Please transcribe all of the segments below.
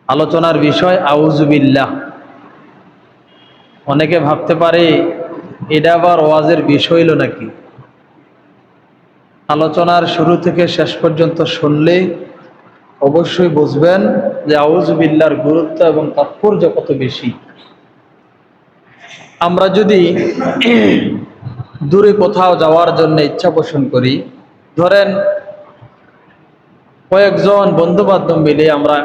আলোচনার বিষয় আউযুবিল্লাহ। অনেকে ভাবতে পারে এটা আবার ওয়াজের বিষয় হলো নাকি। আলোচনার শুরু থেকে শেষ পর্যন্ত শুনলে অবশ্যই বুঝবেন যে আউযুবিল্লাহর গুরুত্ব এবং তাৎপর্য কত বেশি। আমরা যদি দূরে কোথাও যাওয়ার জন্য ইচ্ছা পোষণ করি, ধরেন কয়েকজন বন্ধু বান্ধব মিলে আমরা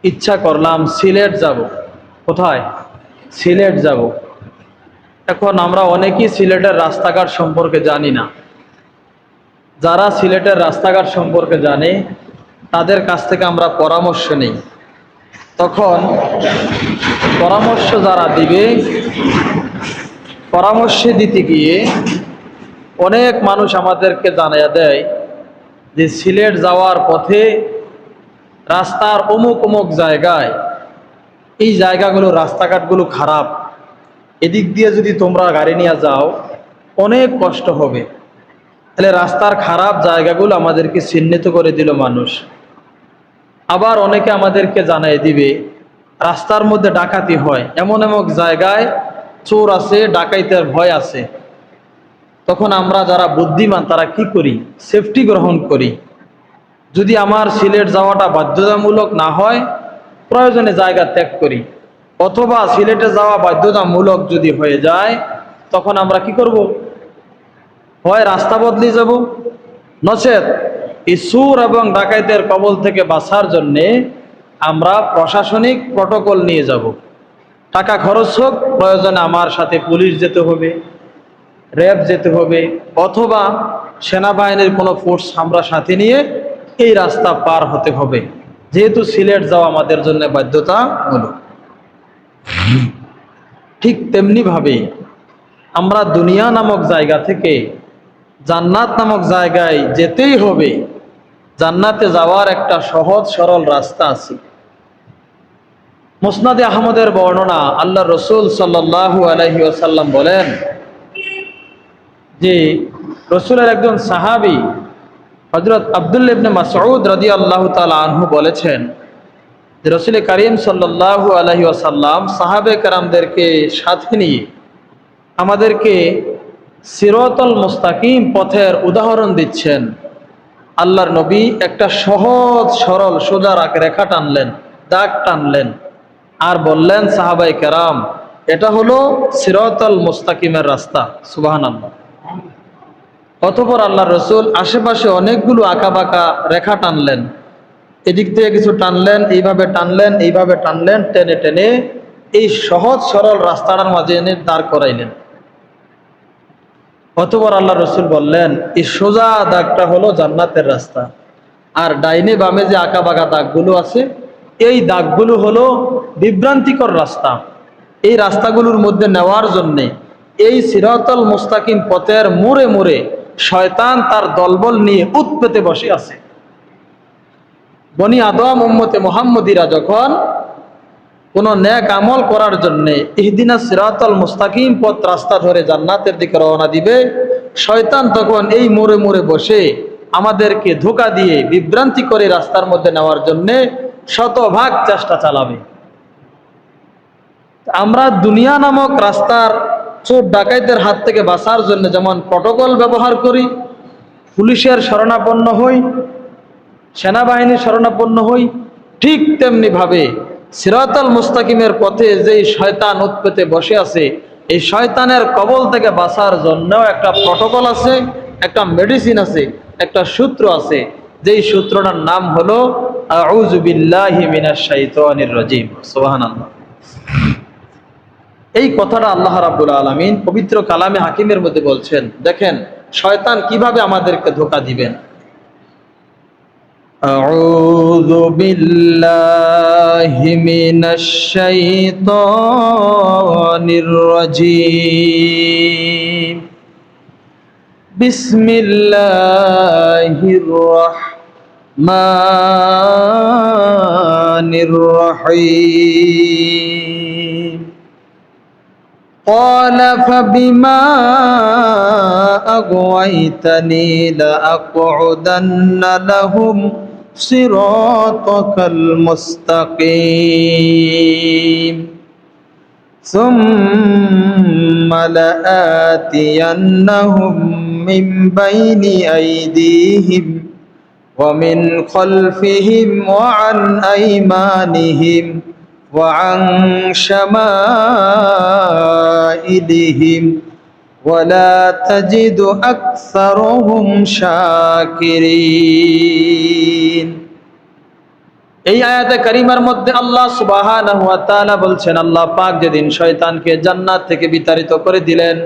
ইচ্ছা করলাম সিলেট যাব। কোথায়? সিলেট যাব। এখন আমরা অনেকেই সিলেটের রাস্তাঘাট সম্পর্কে জানি না। যারা সিলেটের রাস্তাঘাট সম্পর্কে জানে তাদের কাছ থেকে আমরা পরামর্শ নেই। তখন পরামর্শ যারা দিবে, পরামর্শ দিতে গিয়ে অনেক মানুষ আমাদেরকে জানিয়ে দেয় যে সিলেট যাওয়ার পথে রাস্তার অমুক অমুক জায়গায় এই জায়গাগুলো রাস্তাঘাটগুলো খারাপ, এদিক দিয়ে যদি তোমরা গাড়ি নিয়ে যাও অনেক কষ্ট হবে। তাহলে রাস্তার খারাপ জায়গাগুলো আমাদেরকে চিহ্নিত করে দিল মানুষ। আবার অনেকে আমাদেরকে জানিয়ে দিবে রাস্তার মধ্যে ডাকাতি হয়, এমন এমন জায়গায় চোর আছে, ডাকাইতের ভয় আছে। তখন আমরা যারা বুদ্ধিমান তারা কি করি? সেফটি গ্রহণ করি। যদি আমার সিলেট যাওয়াটা বাধ্যতামূলক না হয় প্রয়োজনে জায়গা ত্যাগ করি, অথবা সিলেটে যাওয়া বাধ্যতামূলক যদি হয়ে যায় তখন আমরা কি করব? হয় রাস্তা বদলে যাব, নচেত এই চোর এবং ডাকাইতের কবল থেকে বাঁচার জন্যে আমরা প্রশাসনিক প্রটোকল নিয়ে যাব। টাকা খরচ হোক, প্রয়োজনে আমার সাথে পুলিশ যেতে হবে, র্যাব যেতে হবে, অথবা সেনাবাহিনীর কোনো ফোর্স আমরা সাথে নিয়ে এই রাস্তা পার হতে হবে, যেহেতু সিলেট যাওয়া আমাদের জন্য বাধ্যতামূলক। ঠিক তেমনিভাবে আমরা দুনিয়া নামক জায়গা থেকে জান্নাত নামক জায়গায় যেতেই হবে। জান্নাতে যাওয়ার একটা সহজ সরল রাস্তা আছে। মুসনাদে আহমদের বর্ণনা, আল্লাহ রসুল সাল্লাল্লাহু আলাইহি ওয়াসাল্লাম বলেন যে রসুলের একজন সাহাবী হযরত আব্দুল্লাহ ইবনে মাসউদ রাদিয়াল্লাহু তাআলা আনহু বলেছেন যে রসুল করিম সাল্লাল্লাহু আলাইহি ওয়াসাল্লাম সাহাবে কেরামদেরকে সাথে নিয়ে আমাদেরকে সিরাতুল মুস্তাকিম পথের উদাহরণ দিচ্ছেন। আল্লাহর নবী একটা সহজ সরল সোজা রেখা টানলেন, দাগ টানলেন, আর বললেন সাহাবায়ে কেরাম এটা হলো সিরাতুল মুস্তাকিমের রাস্তা। সুবহানাল্লাহ। অতঃপর আল্লাহ রসুল আশেপাশে অনেকগুলো আঁকাবাঁকা রেখা টানলেন, এদিক থেকে কিছু টানলেন, এইভাবে টানলেন, এইভাবে টানলেন, টেনে টেনে এই সহজ সরল রাস্তাটার মাঝে এনে দাঁড় করাইলেন। অতঃপর আল্লাহ রসুল বললেন এই সোজা দাগটা হলো জান্নাতের রাস্তা, আর ডাইনে বামে যে আঁকাবাঁকা দাগগুলো আছে এই দাগগুলো হলো বিভ্রান্তিকর রাস্তা। এই রাস্তাগুলোর মধ্যে নেওয়ার জন্যে এই সিরাতুল মুস্তাকিম পথের মোড়ে মোড়ে শয়তান তার দলবল নিয়ে উৎপেতে বসে আছে। বনি আদম উম্মতে মুহাম্মদীরা যখন কোনো নেক আমল করার জন্য ইহদিনাস সিরাতুল মুস্তাকিম পথ রাস্তা ধরে জান্নাতের দিকে রওনা দিবে, শয়তান তখন এই মোড়ে মোড়ে বসে আমাদেরকে ধোঁকা দিয়ে বিভ্রান্তি করে রাস্তার মধ্যে নেওয়ার জন্য শতভাগ চেষ্টা চালাবে। আমরা দুনিয়া নামক রাস্তার চোর ডাকাইতের হাত থেকে বাঁচার জন্য যেমন প্রটোকল ব্যবহার করি, পুলিশের শরণাপন্ন হই, সেনাবাহিনীর শরণাপন্ন হই, ঠিক তেমনি ভাবে সিরাতুল মুস্তাকিমের পথে যেই শয়তান উৎপেতে বসে আছে এই শয়তানের কবল থেকে বাঁচার জন্য একটা প্রটোকল আছে, একটা মেডিসিন আছে, একটা সূত্র আছে, যেই সূত্রটার নাম হলো আউযু বিল্লাহি মিনাশ শাইতানির রাজিম। সুবহানাল্লাহ। এই কথাটা আল্লাহ রাব্বুল আলামিন পবিত্র কালামে হাকিমের মধ্যে বলছেন। দেখেন শয়তান কিভাবে আমাদেরকে ধোঁকা দিবেন। আউযু বিল্লাহি মিনাশ শাইতানির রাজিম। বিসমিল্লাহির রাহমানির রহিম। قال فبما أغويتني لأقعدن لهم সিরাতাকাল মুস্তাকিম সুম্মা লাআতিয়ান্নাহুম মিন বাইনি আইদিহিম ওয়া মিন খালফিহিম ওয়া আন আইমানিহিম ওয়া আন শামাইলিহিম ولا تجد أكثرهم شاكرين। এই আয়াতে কারিমার মধ্যে আল্লাহ সুবহানাহু ওয়া তাআলা বলছেন, আল্লাহ পাক যেদিন শয়তানকে জান্নাত থেকে বিতাড়িত করে দিলেন,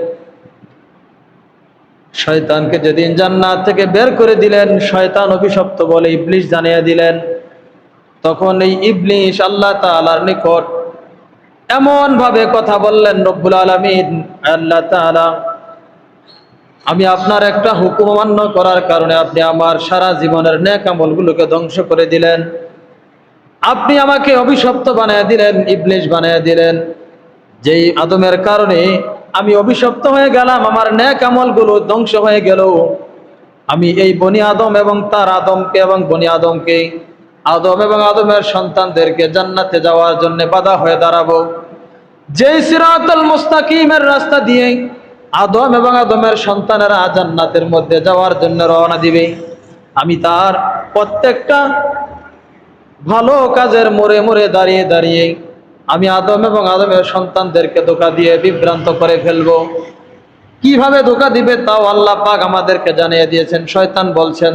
শয়তানকে যেদিন জান্নাত থেকে বের করে দিলেন, শয়তান অভিশপ্ত বলে ইবলিস জানিয়ে দিলেন, তখন এই ইবলিস আল্লাহ তাআলার নিকট এমন ভাবে কথা বললেন, রব্বুল আলামিন আল্লাহ তাআলা, আমি আপনার একটা হুকুম অমান্য করার কারণে আপনি আমার সারা জীবনের নেক আমলগুলোকে ধ্বংস করে দিলেন, আপনি আমাকে অভিশপ্ত বানিয়ে দিলেন, ইবলিস বানিয়ে দিলেন। যেই আদমের কারণে আমি অভিশপ্ত হয়ে গেলাম, আমার নেক আমলগুলো ধ্বংস হয়ে গেল। আমি এই বনি আদম এবং তার আদমকে এবং বনি আদমকে, আদম এবং আদমের সন্তানদেরকে জান্নাতে যাওয়ার জন্য বাধা হয়ে দাঁড়াবো। যেই সিরাতুল মুস্তাকিমের রাস্তা দিয়ে আদম এবং আদমের সন্তানেরা জান্নাতের মধ্যে যাওয়ার জন্য রওনা দিবে, আমি তার প্রত্যেকটা ভালো কাজের মোড়ে মোড়ে দাঁড়িয়ে দাঁড়িয়ে আমি আদম এবং আদমের সন্তানদেরকে ধোঁকা দিয়ে বিভ্রান্ত করে ফেলবো। কিভাবে ধোঁকা দিবে তাও আল্লাহ পাক আমাদেরকে জানিয়ে দিয়েছেন। শয়তান বলছেন,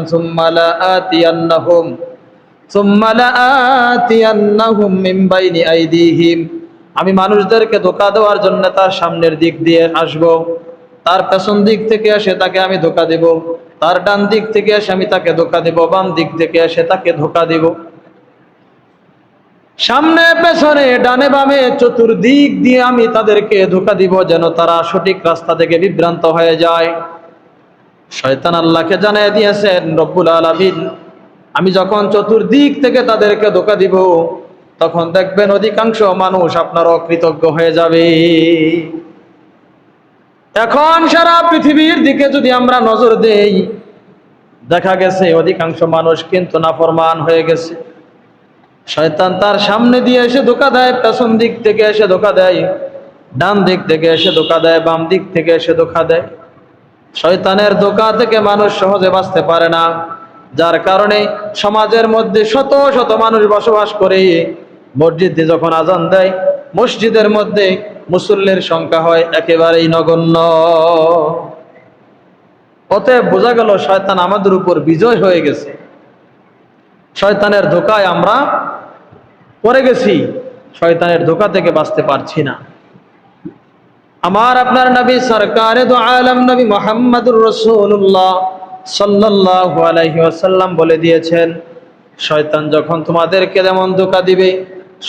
সুম্মা লাআতিয়ান্নাহুম মিন বাইনি আইদিহিম, আমি মানুষদেরকে ধোঁকা দেওয়ার জন্য তার সামনের দিক দিয়ে আসব, তার পেছন দিক থেকে এসে তাকে আমি ধোঁকা দেব, তার ডান দিক থেকে এসে আমি তাকে ধোঁকা দেব, বাম দিক থেকে এসে তাকে ধোঁকা দেব। সামনে পেছনে ডানে বামে চতুর্দিক দিয়ে আমি তাদেরকে ধোঁকা দিব, যেন তারা সঠিক রাস্তা থেকে বিভ্রান্ত হয়ে যায়। শয়তান আল্লাহকে জানিয়ে দিয়েছেন, রব্বুল আলামিন, আমি যখন চতুর্দিক থেকে তাদেরকে ধোঁকা দিব, তখন দেখবেন অধিকাংশ মানুষ আপনার অকৃতজ্ঞ হয়ে যাবে। এখন সারা পৃথিবীর দিকে যদি আমরা নজর দেই, দেখা গেছে অধিকাংশ মানুষ কিন্তু নাফরমান হয়ে গেছে। শয়তান তার সামনে দিয়ে এসে ধোঁকা দেয়, পেছন দিক থেকে এসে ধোঁকা দেয়, ডান দিক থেকে এসে ধোঁকা দেয়, বাম দিক থেকে এসে ধোঁকা দেয়। শয়তানের ধোঁকা থেকে মানুষ সহজে বাঁচতে পারে না, যার কারণে সমাজের মধ্যে শত শত মানুষ বসবাস করে, মসজিদে যখন আজান দেয়, মসজিদের মধ্যে মুসল্লির সংখ্যা হয় একেবারেই নগণ্য। অতএব বোঝা গেল শয়তান আমাদের উপর বিজয় হয়ে গেছে। শয়তানের ধোঁকায় আমরা পড়ে গেছি, শয়তানের ধোঁকা থেকে বাঁচতে পারছি না। আমার আপনার নবী সরকারে দো আলম নবী মুহাম্মদুর রাসূলুল্লাহ সাল্লাল্লাহু আলাইহি ওয়াসাল্লাম বলে দিয়েছেন, শয়তান যখন তোমাদেরকে যেমন ধোঁকা দিবে,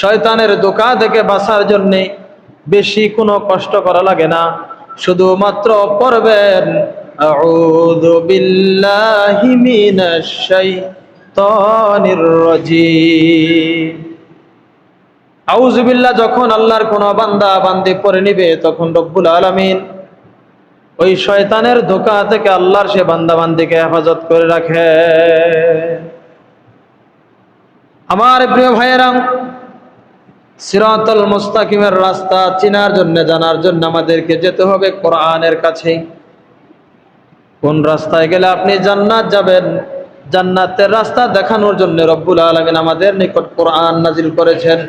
শয়তানের ধোঁকা থেকে বাঁচার জন্যে বেশি কোনো কষ্ট করা লাগে না, শুধুমাত্র পড়বেন আউযু বিল্লাহি মিনাশ শাইতানির রাজীম। আউযু বিল্লাহ যখন আল্লাহর কোন বান্দা বান্দি পড়ে নিবে, তখন রব্বুল আলামিন ওই শয়তানের ধোঁকা থেকে আল্লাহর সে বান্দা বান্দিকে হেফাজত করে রাখে। আমার প্রিয় ভাইয়েরা, সিরাতুল মুস্তাকিমের রাস্তা চেনার জন্য, জানার জন্য আমাদেরকে যেতে হবে কোরআনের কাছে। কোন রাস্তায় গেলে আপনি জান্নাত যাবেন, জান্নাতের রাস্তা দেখানোর জন্য রব্বুল আলামিন আমাদের নিকট কোরআন নাজিল করেছেন।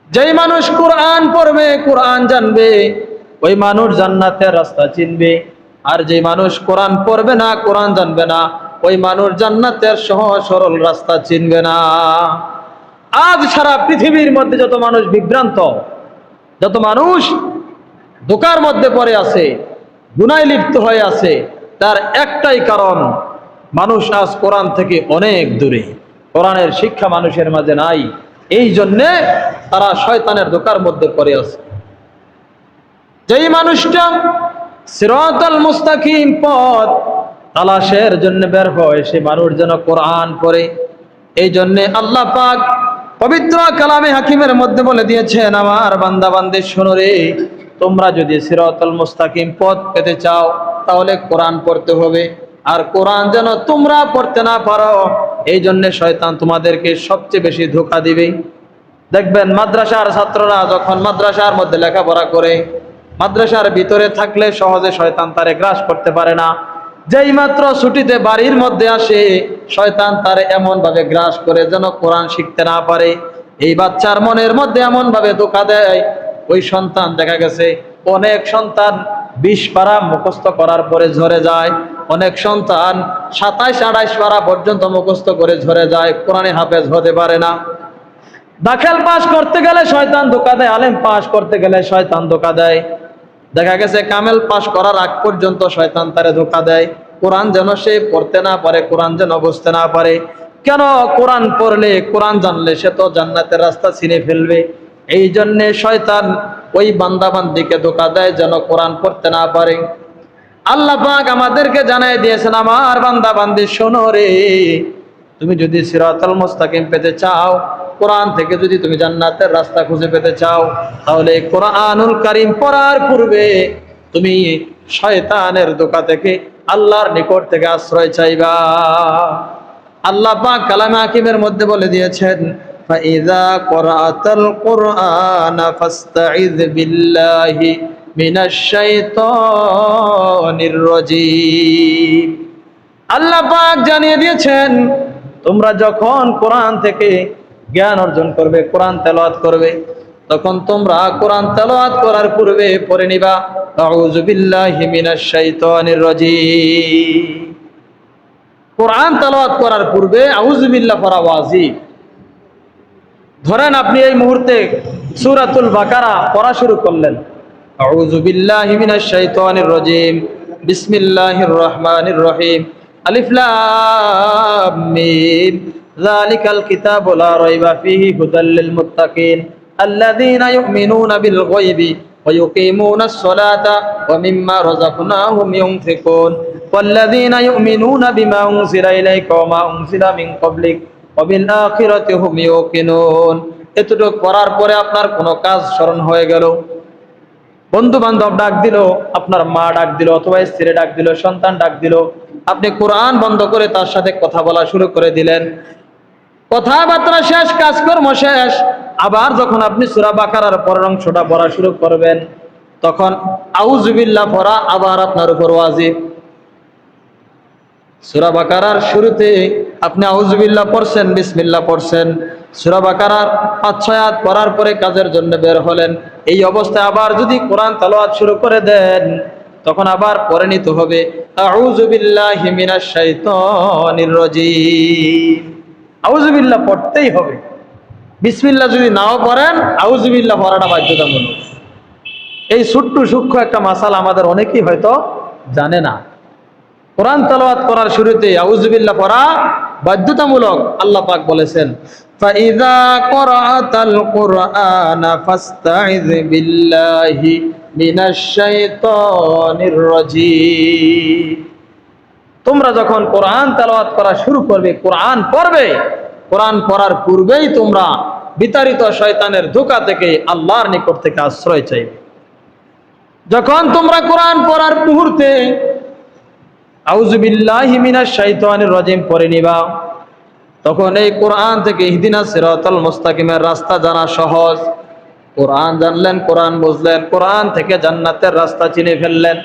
যেই মানুষ কোরআন পড়বে, কোরআন জানবে, ওই মানুষ জান্নাতের রাস্তা চিনবে। আর যেই মানুষ কোরআন পড়বে না, কোরআন জানবে না, ওই মানুষ জান্নাতের সহজ সরল রাস্তা চিনবে না। আজ সারা পৃথিবীর মধ্যে যত মানুষ বিভ্রান্ত, যত মানুষ ধোঁকার মধ্যে পড়ে আছে, গুনায় লিপ্ত হয়ে আছে, তার একটাই কারণ, মানুষ আজ কোরআন থেকে অনেক দূরে, কোরআনের শিক্ষা মানুষের মাঝে নাই। এই জন্যে তারা শয়তানের ধোঁকার মধ্যে পড়ে আছে। যেই মানুষটা সিরাতুল মুস্তাকিম পথ তালাশের জন্য বের হয়, সে মানুষ যেন কোরআন পড়ে। এই জন্যে আল্লাহ পাক পবিত্র কালামে হাকিমের মধ্যে বলে দিয়েছেন, আমার বান্দা বান্দি শোনো রে, তোমরা যদি সিরাতুল মুস্তাকিম পথ পেতে চাও, তাহলে কোরআন পড়তে হবে। আর কোরআন যেন তোমরা পড়তে না পারো, এই জন্য শয়তান তোমাদেরকে সবচেয়ে বেশি ধোঁকা দিবে। দেখবেন মাদ্রাসার ছাত্ররা যখন মাদ্রাসার মধ্যে লেখাপড়া করে, মাদ্রাসার ভিতরে থাকলে সহজে শয়তান তারে গ্রাস করতে পারে না। যেই মাত্র ছুটিতে বাড়ির মধ্যে আসে, শয়তান তারে এমন ভাবে গ্রাস করে যেন কোরআন শিখতে না পারে। এই বাচ্চার মনের মধ্যে এমন ভাবে ধোঁকা দেয়, ওই সন্তান দেখা গেছে অনেক সন্তান 20 পারা মুখস্থ করার পরে ঝরে যায়, অনেক সন্তান 27-28 পারা পর্যন্ত মুখস্থ করে ঝরে যায়, কোরআনে হাফেজ হতে পারে না। দাখিল পাস করতে গেলে শয়তান ধোঁকা দেয়, আলেম পাস করতে গেলে শয়তান ধোঁকা দেয়। দেখা গেছে কামেল পাস করার আগ পর্যন্ত শয়তান তারে ধোঁকা দেয়, কোরআন যেন সে পড়তে না পারে, কোরআন যেন বুঝতে না পারে। কেন? কোরআন পড়লে, কোরআন জানলে সে তো জান্নাতের রাস্তা চিনে ফেলবে। এই জন্যে শয়তান ওই বান্দাবান্দিকে ধোঁকা দেয় যেন কোরআন পড়তে না পারে। আল্লাহ পাক আমাদেরকে জানাই দিয়েছেন, আমার বান্দাবান্দি শোনো রে, তুমি যদি সিরাতাল মুস্তাকিম পেতে চাও, কোরআন থেকে যদি তুমি জান্নাতের রাস্তা খুঁজে পেতে চাও, তাহলে কোরআনুল কারীম পড়ার পূর্বে তুমি শয়তানের ধোঁকা থেকে আল্লাহর নিকট থেকে আশ্রয় চাইবা। আল্লাহ পাক কালামে হাকিমের মধ্যে বলে দিয়েছেন, ফাইযা ক্বরাতাল কুরআনা ফাস্তাইয বিল্লাহি মিনাশ শাইতানির রাজীম। আল্লাহ পাক জানিয়ে দিয়েছেন, তোমরা যখন কোরআন থেকে জ্ঞান অর্জন করবে, কোরআন তেলাওয়াত করবে, তখন তোমরা কোরআন তেলাওয়াত করার পূর্বে পড়ে নিবা আউযু বিল্লাহি মিনাশ শাইতানির রাজীম। কোরআন তেলাওয়াত করার পূর্বে আউযু বিল্লাহ পড়া ওয়াজিব। ধরেন আপনি এই মুহূর্তে সূরাতুল বাকারা পড়া শুরু করলেন, আউযু বিল্লাহি মিনাশ শাইতানির রাজীম, বিসমিল্লাহির রহমানির রহিম, আলিফ লাম মিম, যালিকাল কিতাবু লা রাইবা ফীহি হুদাল লিল মুত্তাকিন আল্লাযীনা ইউমিনুনা বিল গায়বি ওয়া ইউকিমুনাস সালাতা ওয়া মিম্মা রাযাকনাহুম ইউনফিকুন ওয়াল্লাযীনা ইউমিনুনা বিমা উনজিলা ইলাইকা ওয়া মা উনজিলা মিন ক্বাবলিক ওয়া বিল আখিরাতি হুম ইউকিনুন। এতটুকু পড়ার পরে আপনার কোনো কাজ স্মরণ হয়ে গেল, বন্ধু বান্ধব ডাক দিল, আপনার মা ডাক দিল, অথবা স্ত্রী ডাক দিল, সন্তান ডাক দিল, আপনি কোরআন বন্ধ করে তার সাথে কথা বলা শুরু করে দিলেন। কথাবার্তা শেষ, কাজকর্ম শেষ, আবার যখন আপনি সূরা বাকারার পরের অংশটা পড়া শুরু করবেন, তখন আউযু বিল্লাহ পড়া আবার আপনার উপর ওয়াজিব। সূরা বাকারার শুরুতে আপনি আউযু বিল্লাহ পড়ছেন, বিসমিল্লাহ পড়ছেন, সূরা বাকারার 5-6 আয়াত পড়ার পরে কাজের জন্য বের হলেন, এই অবস্থায় আবার যদি কোরআন তেলাওয়াত শুরু করে দেন, তখন আবার পড়ে নিতে হবে আউযু বিল্লাহি মিনাশ শাইতানির রাজীম। আউযু বিল্লাহ পড়তেই হবে। বিসমিল্লাহ যদি নাও পড়েন, আউযু বিল্লাহ পড়াটা বাধ্যতামূলক। এই ছোট্ট সূক্ষ্ম একটা মাসালা আমাদের অনেকেই হয়তো জানে না। কোরআন তেলাওয়াত করার শুরুতে আউযু বিল্লাহ পড়া বাধ্যতামূলক। আল্লাহ পাক বলেছেন, ফাইযা ক্বরাতাল কুরআনা ফাস্তাইয বিল্লাহি মিনাশ শাইতানির রাজীম। তোমরা যখন কোরআন তেলাওয়াত করা শুরু করবে, কোরআন পড়বে, কোরআন পড়ার পূর্বেই তোমরা বিতাড়িত শয়তানের ধোঁকা থেকে আল্লাহর নিকট থেকে আশ্রয় চাইবে। যখন তোমরা কোরআন পড়ার মুহূর্তে আউযু বিল্লাহি মিনাশ শাইতানির রাজীম পড়ে নিবা, তখন এই কোরআন থেকে ইহদিনাস সিরাতাল মুস্তাকিমের রাস্তা জানা সহজ। কোরআন জানলেন, কোরআন বুঝলেন, কোরআন থেকে জান্নাতের রাস্তা চিনে ফেললেন।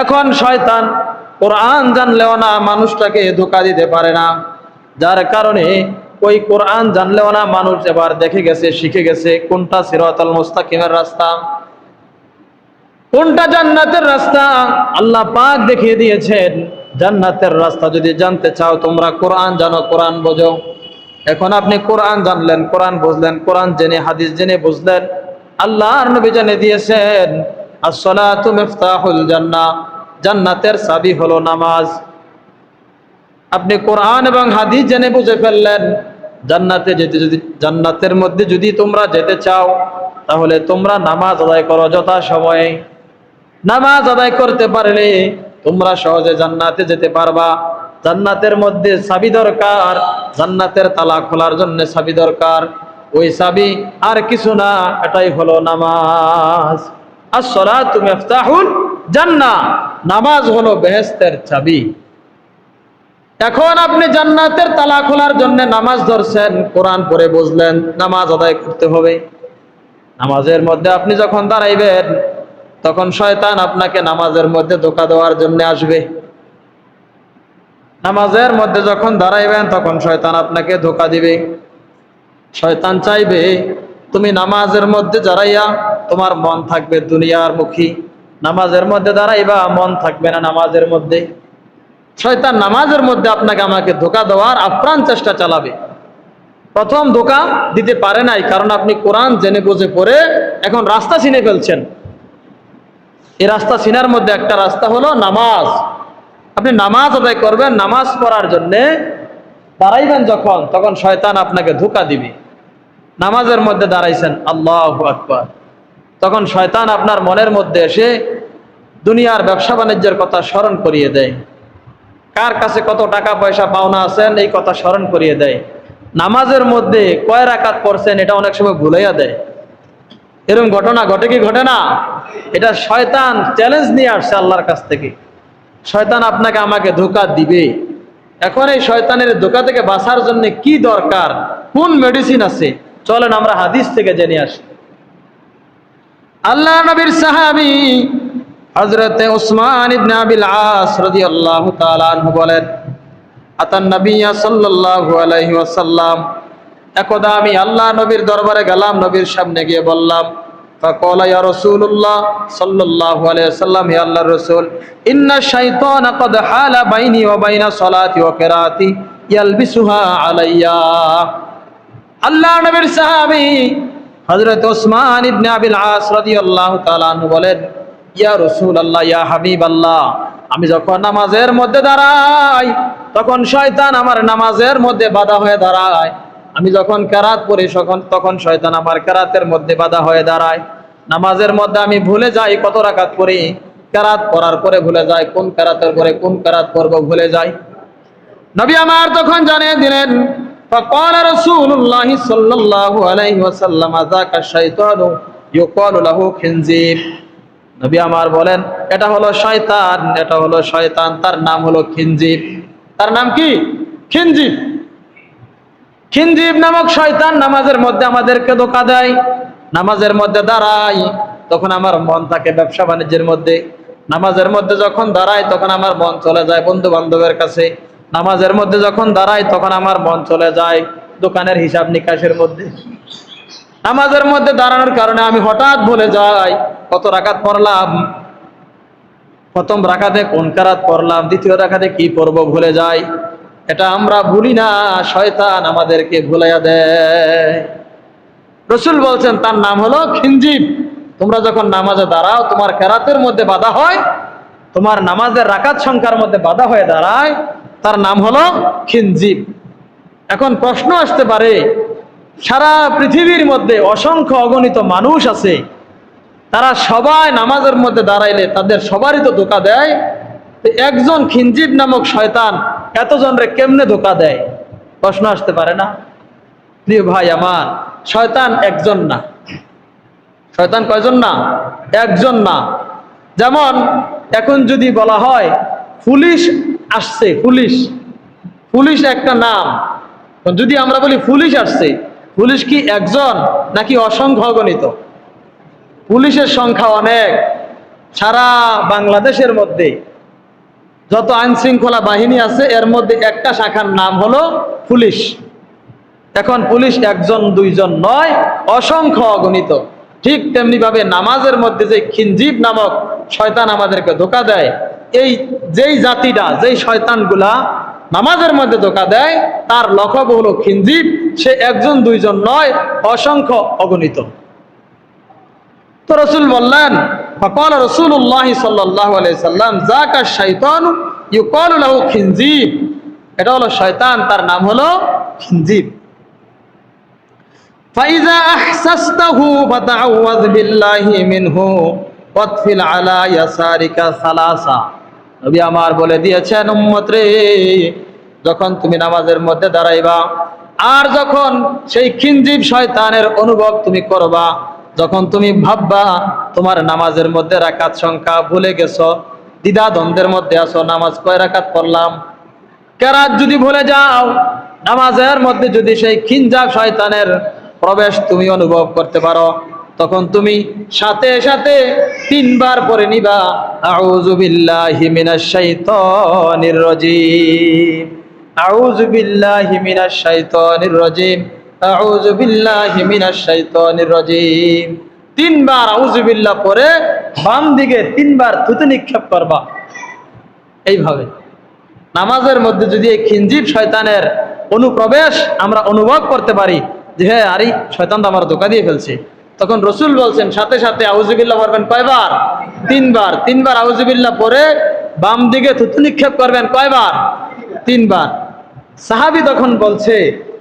এখন শয়তান কোরআন জানলেও না মানুষটাকে ধোঁকা দিতে পারে না, যার কারণে ওই কোরআন জানলেও না মানুষ এবার দেখে গেছে, শিখে গেছে কোনটা সিরাতাল মুস্তাকিমের রাস্তা, কোনটা জান্নাতের রাস্তা। আল্লাহ পাক দেখিয়ে দিয়েছেন জান্নাতের রাস্তা যদি জানতে চাও তোমরা কোরআন জানো, কোরআন বোঝো। এখন আপনি কোরআন জানলেন, কোরআন বুঝলেন, কোরআন জেনে, হাদিস জেনে বুঝলেন, আল্লাহর নবী জানিয়ে দিয়েছেন আসসালাতু মিফতাহুল জান্নাহ, জান্নাতের চাবি হলো নামাজ। আপনি কোরআন এবং হাদিস জেনে বুঝে ফেললেন, জান্নাতে যেতে, যদি জান্নাতের মধ্যে যদি তোমরা যেতে চাও, তাহলে তোমরা নামাজ আদায় করো যথা সময়ে। নামাজ আদায় করতে পারলে তোমরা সহজে জান্নাতে যেতে পারবা। জান্নাতের মধ্যে চাবি দরকার, জান্নাতের তালা খোলার জন্য চাবি দরকার। ওই চাবি আর কিছু না, এটাই হলো নামাজ। আসসালাতু মিফতাহুল জান্নাহ, নামাজ হলো বেহেশতের চাবি। এখন আপনি জান্নাতের তালা খোলার জন্য নামাজ ধরছেন, কোরআন পড়ে বুঝলেন নামাজ আদায় করতে হবে। নামাজের মধ্যে আপনি যখন দাঁড়াইবেন তখন শয়তান আপনাকে নামাজের মধ্যে ধোঁকা দেওয়ার জন্য আসবে। নামাজের মধ্যে যখন দাঁড়াইবেন তখন শয়তান আপনাকে ধোঁকা দিবে। শয়তান চাইবে তুমি নামাজের মধ্যে দাঁড়াইয়া তোমার মন থাকবে দুনিয়ার মুখী, নামাজের মধ্যে দাঁড়াইবা মন থাকবে না নামাজের মধ্যে। শয়তান নামাজের মধ্যে আপনাকে আমাকে ধোঁকা দেওয়ার আপ্রাণ চেষ্টা চালাবে। প্রথম ধোঁকা দিতে পারে নাই, কারণ আপনি কোরআন জেনে বুঝে পড়ে এখন রাস্তা চিনে ফেলছেন। এই রাস্তা চিনার মধ্যে একটা রাস্তা হলো নামাজ। আপনি নামাজ আদায় করবেন, নামাজ পড়ার জন্যে দাঁড়াইবেন যখন, তখন শয়তান আপনাকে ধোঁকা দিবে। নামাজের মধ্যে দাঁড়াইছেন, আল্লাহু আকবার, তখন শয়তান আপনার মনের মধ্যে এসে দুনিয়ার ব্যবসা বাণিজ্যের কথা স্মরণ করিয়ে দেয়, কার কাছে কত টাকা পয়সা পাওনা আছেন এই কথা স্মরণ করিয়ে দেয়। নামাজের মধ্যে কয় রাকাত পড়ছেন এটা অনেক সময় ভুলাইয়া দেয়। এরকম ঘটনা ঘটে কি ঘটে না? এটা শয়তান চ্যালেঞ্জ নিয়ে আসছে আল্লাহর কাছ থেকে। শয়তান আপনাকে আমাকে ধোঁকা দিবে। এখন এই শয়তানের ধোঁকা থেকে বাঁচার জন্য কি দরকার, কোন মেডিসিন আছে, চলেন আমরা হাদিস থেকে জেনে আসি। আল্লাহ নবীর সাহাবী হযরতে উসমান ইবনে আবিল আস রাদিয়াল্লাহু তাআলা আনহু বলেন, আতান নবিয়্য সাল্লাল্লাহু আলাইহি ওয়াসাল্লাম, একদা আমি আল্লাহ নবীর দরবারে গেলাম, নবীর সামনে গিয়ে বললাম, ফাকালা ইয়া রাসূলুল্লাহ সাল্লাল্লাহু আলাইহি ওয়াসাল্লাম, হে আল্লাহর রাসূল, ইন্না শাইতানা ক্বাদ হালা বাইনি ওয়া বাইনা সালাতি ওয়া কিরাআতি ইয়ালবিসুহা আলাইয়া। আল্লাহ নবীর সাহাবী হযরত উসমান ইবনে আবিল আস রাদিয়াল্লাহু তাআলা আনহু বলেন, ইয়া রাসূলুল্লাহ, ইয়া হাবিবাল্লাহ, আমি যখন নামাজের মধ্যে দাঁড়াই তখন শয়তান আমার নামাজের মধ্যে বাধা হয়ে দাঁড়ায়। আমি যখন কেরাত পড়ি তখন শয়তান আমার কেরাতের মধ্যে বাধা হয়ে দাঁড়ায়। নামাজের মধ্যে আমি ভুলে যাই কত রাকাত পড়ি, কেরাত পড়ার পরে ভুলে যাই কোন কেরাতের পরে কোন কেরাত পড়ব ভুলে যাই। নবী আমার তখন জানিয়ে দিলেন, فقال رسول الله صلى الله عليه وسلم ذاك الشيطان يقال له خنزير। নবী আমার বলেন, এটা হলো শয়তান, এটা হলো শয়তান, তার নাম হলো খিনজিব। তার নাম কি? খিনজিব। খিনজিব নামক শয়তান নামাজের মধ্যে আমাদেরকে ধোঁকা দেয়। নামাজের মধ্যে দাঁড়াই তখন আমার মন থাকে ব্যবসা বাণিজ্যের মধ্যে। নামাজের মধ্যে যখন দাঁড়াই তখন আমার মন চলে যায় বন্ধু বান্ধবের কাছে। নামাজের মধ্যে যখন দাঁড়াই তখন আমার মন চলে যায় দোকানের হিসাব নিকাশের মধ্যে। নামাজের মধ্যে দাঁড়ানোর কারণে আমি হঠাৎ ভুলে যাই কত রাকাত পড়লাম, প্রথম রাকাতে কোন কেরাত পড়লাম, দ্বিতীয় রাকাতে কি পড়ব ভুলে যাই। এটা আমরা ভুলি না, শয়তান আমাদেরকে ভুলাইয়া দেয়। রাসূল বলছেন তার নাম হলো খিনজিব। তোমরা যখন নামাজে দাঁড়াও তোমার কেরাতের মধ্যে বাধা হয়, তোমার নামাজের রাকাত সংখ্যার মধ্যে বাধা হয়ে দাঁড়ায়, তার নাম হলো খিনজিব। এখন প্রশ্ন আসতে পারে, সারা পৃথিবীর মধ্যে অসংখ্য অগণিত মানুষ আছে, তারা সবাই নামাজের মধ্যে দাঁড়াইলে তাদের সবারই তো ধোঁকা দেয়, একজন খিনজিব নামক শয়তান এতজনরে কেমনে ধোঁকা দেয়? প্রশ্ন আসতে পারে না? প্রিয় ভাই আমার, শয়তান একজন না। শয়তান কয়জন না? একজন না। যেমন এখন যদি বলা হয় পুলিশ আসছে, পুলিশ একটা নাম, যদি আমরা বলি পুলিশ আসছে, পুলিশ কি একজন নাকি অসংখ্য অগণিত? পুলিশের সংখ্যা অনেক। সারা বাংলাদেশের মধ্যে যত আইন শৃঙ্খলা বাহিনী আছে এর মধ্যে একটা শাখার নাম হলো পুলিশ। এখন পুলিশ একজন দুইজন নয়, অসংখ্য অগণিত। ঠিক তেমনি ভাবে নামাজের মধ্যে যে খিনজিব নামক শয়তান আমাদেরকে ধোঁকা দেয়, এই যেই জাতিটা, যেই শয়তানগুলা নামাজের মধ্যে ধোঁকা দেয় তার লক্ষ্য হলো খিনজিব। সে একজন দুইজন নয়, অসংখ্য অগণিত। তো রাসূল বললেন, ফাকাল রাসূলুল্লাহ সাল্লাল্লাহু আলাইহি সাল্লাম, যাকা শাইতান ইউকালু লাহু খিনজিব। এটা হলো শয়তান, তার নাম হলো খিনজিব। ফাইজা আহসাসতাহু ফাতাআওয়াজ বিল্লাহি মিনহু ওয়াতফিল আলা ইয়াসারিকা সালাসা। নবী আমার বলে দিয়েছেন, উম্মত রে, যখন তুমি নামাজের মধ্যে দাঁড়াইবা আর যখন সেই খিনজিব শয়তানের অনুভব তুমি করবা, যখন তুমি ভাববা তোমার নামাজের মধ্যে রাকাত সংখ্যা ভুলে গেছো, দ্বিধা দ্বন্দ্বের মধ্যে আছো, নামাজ কয় রাকাত পড়লাম, কেরাত যদি ভুলে যাও, নামাজের মধ্যে যদি সেই খিনজাব শয়তানের প্রবেশ তুমি অনুভব করতে পারো, তখন তুমি সাথে সাথে 3 বার পড়ে নিবা আউযু বিল্লাহি মিনাশ শাইতানির রাজীম, আউযু বিল্লাহি মিনাশ শাইতানির রাজীম, আউযু বিল্লাহি মিনাশ শাইতানির রাজীম। 3 বার আউযু বিল্লাহ পড়ে বাম দিকে 3 বার থুতু নিক্ষেপ করবা। এইভাবে নামাজের মধ্যে যদি এই খিনজিব শয়তানের অনুপ্রবেশ আমরা অনুভব করতে পারি যে হ্যাঁ, আরে শয়তান তো আমার ধোঁকা দিয়ে ফেলছে, তখন রসুল বলছেন সাথে সাথে আউযুবিল্লাহ পড়বেন কয়বার? 3 বার। 3 বার আউযুবিল্লাহ পড়ে বাম দিকে থুতু নিক্ষেপ করবেন কয়বার? 3 বার। সাহাবী তখন বলছে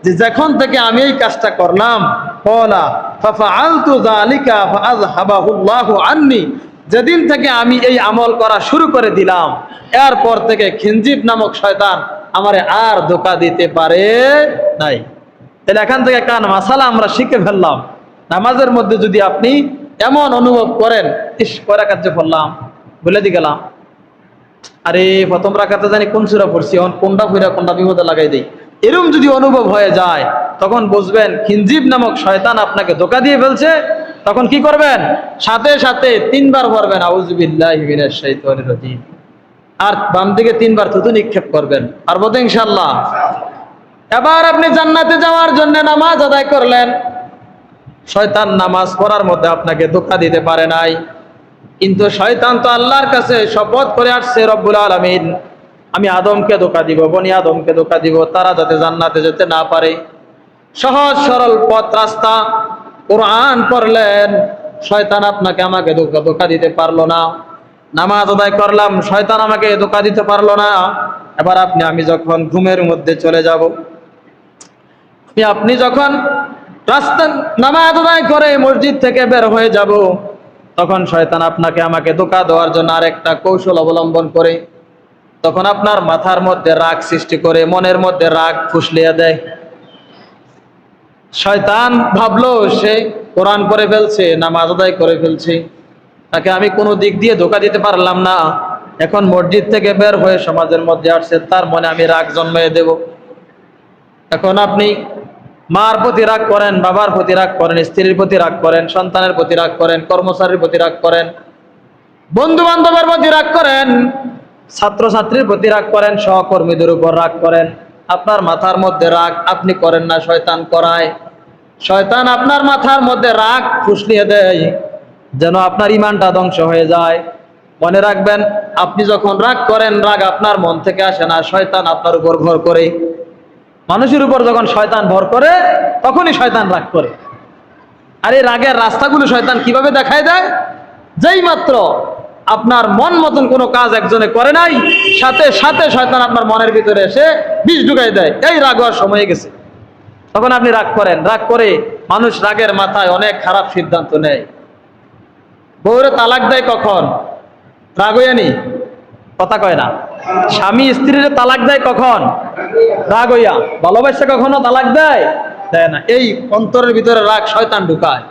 যে যখন থেকে আমি এই কাজটা করলাম, ক্বালা ফাফআলতু যালিকা ফাআযহাবাহুল্লাহু আন্নী, যেদিন থেকে আমি এই আমল করা শুরু করে দিলাম, এরপর থেকে খিনজিব নামক শয়তান আমারে আর ধোঁকা দিতে পারে নাই। তাহলে এখান থেকে কান মাসালা আমরা শিখে ফেললাম, নামাজের মধ্যে যদি আপনি এমন অনুভব করেন, ইস কয় রাকাত যে পড়লাম বলে দিয়ে গেলাম, আরে প্রথম রাকাতে জানি কোন সূরা পড়ছি, এখন কোনটা ফিরা কোনটা বিপদে লাগাই দেই, এরকম যদি অনুভব হয়ে যায় তখন বুঝবেন খিনজিব নামক শয়তান আপনাকে ধোঁকা দিয়ে ফেলছে। তখন কি করবেন? সাথে সাথে 3 বার পড়বেন আউযু বিল্লাহি মিনাশ শাইতানির রাজীম, আর বাম দিকে 3 বার থুতু নিক্ষেপ করবেন। পারবো তো ইনশাআল্লাহ? এবার আপনি জান্নাতে যাওয়ার জন্য নামাজ আদায় করলেন, শয়তান নামাজ পড়ার মধ্যে আপনাকে ধোঁকা দিতে পারে নাই, কিন্তু শয়তান তো আল্লাহর কাছে শপথ করে আসছে, রব্বুল আলামিন আমি আদমকে ধোঁকা দিব, বনি আদমকে ধোঁকা দিব, তারা যাতে জান্নাতে যেতে না পারে। সহজ সরল পথ রাস্তা কোরআন পড়লেন, শয়তান আপনাকে আমাকে ধোঁকা দিতে পারলো না। নামাজ আদায় করলাম, শয়তান আমাকে ধোঁকা দিতে পারলো না। এবার আমি যখন ঘুমের মধ্যে চলে যাব, আপনি যখন রাস্তা নামাজ আদায় করে মসজিদ থেকে বের হয়ে যাব, তখন শয়তান আপনাকে আমাকে ধোঁকা দেওয়ার জন্য আরেকটা কৌশল অবলম্বন করে, তখন আপনার মাথার মধ্যে রাগ সৃষ্টি করে, মনের মধ্যে রাগ ফুসলিয়ে দেয়। শয়তান ভাবলো সে কোরআন পড়ে ফেলছে, নামাজ আদায় করে ফেলছে, তাকে আমি কোনো দিক দিয়ে ধোঁকা দিতে পারলাম না, এখন মসজিদ থেকে বের হয়ে সমাজের মধ্যে আসছে, তার মনে আমি রাগ জন্মিয়ে দেব। এখন আপনি মার প্রতি রাগ করেন, বাবার প্রতি রাগ করেন, স্ত্রীর প্রতি রাগ করেন, সন্তানের প্রতি রাগ করেন, কর্মচারীর প্রতি রাগ করেন, বন্ধু বান্ধবের প্রতি রাগ করেন, ছাত্রছাত্রীর প্রতি রাগ করেন, সহকর্মীদের উপর রাগ করেন। আপনার মাথার মধ্যে রাগ আপনি করেন না, শয়তান করায়। শয়তান আপনার মাথার মধ্যে রাগ ফুসলিয়ে দেয় যেন আপনার ইমানটা ধ্বংস হয়ে যায়। মনে রাখবেন, আপনি যখন রাগ করেন, রাগ আপনার মন থেকে আসে না, শয়তান আপনার উপর ভর করে। মানুষের উপর যখন শয়তান ভর করে তখনই শয়তান রাগ করে। আর এই রাগের রাস্তাগুলো শয়তান কিভাবে দেখায় দেয়? যেই মাত্র আপনার মন মতন কোনো কাজ একজনে করে নাই, সাথে সাথে শয়তান আপনার মনের ভিতরে এসে বিষ ঢুকাই দেয়, এই রাগ হওয়ার সময় গেছে। তখন আপনি রাগ করেন, রাগ করে মানুষ রাগের মাথায় অনেক খারাপ সিদ্ধান্ত নেয়। বউরে তালাক দেয় কখন? রাগ হইয়ানি, কথা কয় না। স্বামী স্ত্রীর তালাক দেয় কখন? রাগ হইয়া। ভালোবাসা কখনো তালাক দেয় না। এই অন্তরের ভিতরে রাগ শয়তান ঢুকায়।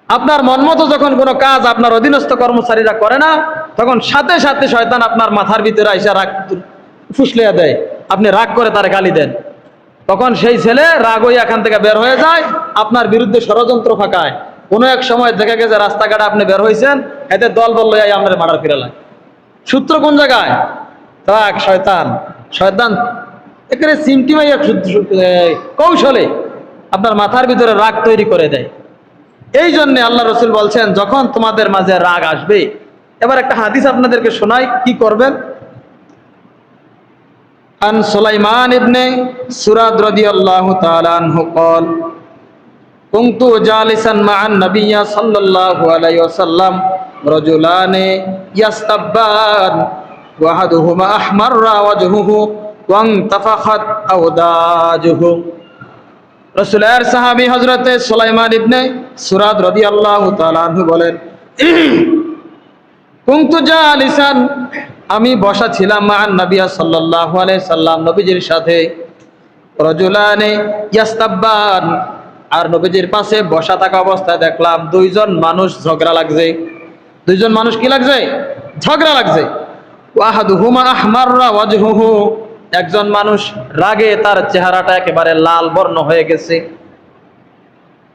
আপনার মন মতো যখন কোনো কাজ আপনার অধীনস্থ কর্মচারীরা করে না, তখন সাথে সাথে শয়তান আপনার মাথার ভিতরে আইসা রাগ ফুসলিয়া দেয়, আপনি রাগ করে তার গালি দেন। তখন সেই ছেলে রাগ হইয়া এখান থেকে বের হয়ে যায়, আপনার বিরুদ্ধে ষড়যন্ত্র ফাঁকায়। কোনো এক সময় দেখা গেছে রাস্তাঘাটে আপনি বের হয়েছেন, এতে দল বল লইয়া আপনার মার্ডার ফিরে লাগে। সূত্র কোন জায়গায়? রাগ, শয়তান। শয়তান এখানে সিমটি মাইয়া কৌশলে আপনার মাথার ভিতরে রাগ তৈরি করে দেয়। এই জন্য আল্লাহ রসুল বলছেন, যখন তোমাদের মাঝে রাগ আসবে, এবার একটা হাদিস আপনাদেরকে শোনাই, কি করবেন। আন সুলাইমান ইবনে সুরাদ রাদিয়াল্লাহু তাআলা আনহু قال কুনতু জালিসান মা'আন নাবিয়্যি সাল্লাল্লাহু আলাইহি ওয়াসাল্লাম রাজুলানি ইয়াস্তাব্বান ওয়া আহাদুহুমা আহমাররা ওয়াজহুহু ওয়া ইনতাফাখাত আওদাজুহু। রাসূলের সাহাবী হযরত সুলাইমান ইবনে সুরাদ রাদিয়াল্লাহু তাআলা আনহু বলেন, কুনতু জালিসান, আমি বসা ছিলাম, মা'আন নাবিয়্যি সাল্লাল্লাহু আলাইহি সাল্লাম, নবীজির সাথে, রাজুলানি ইয়াস্তাব্বান, আর নবীজির পাশে বসা থাকা অবস্থায় দেখলাম দুইজন মানুষ ঝগড়া লাগছে। দুইজন মানুষ কি লাগছে? ঝগড়া লাগছে। ওয়াহাদুহুমা আহমাররা ওয়াজহুহু, একজন মানুষ রাগে তার চেহারাটা একেবারে লাল বর্ণ হয়ে গেছে।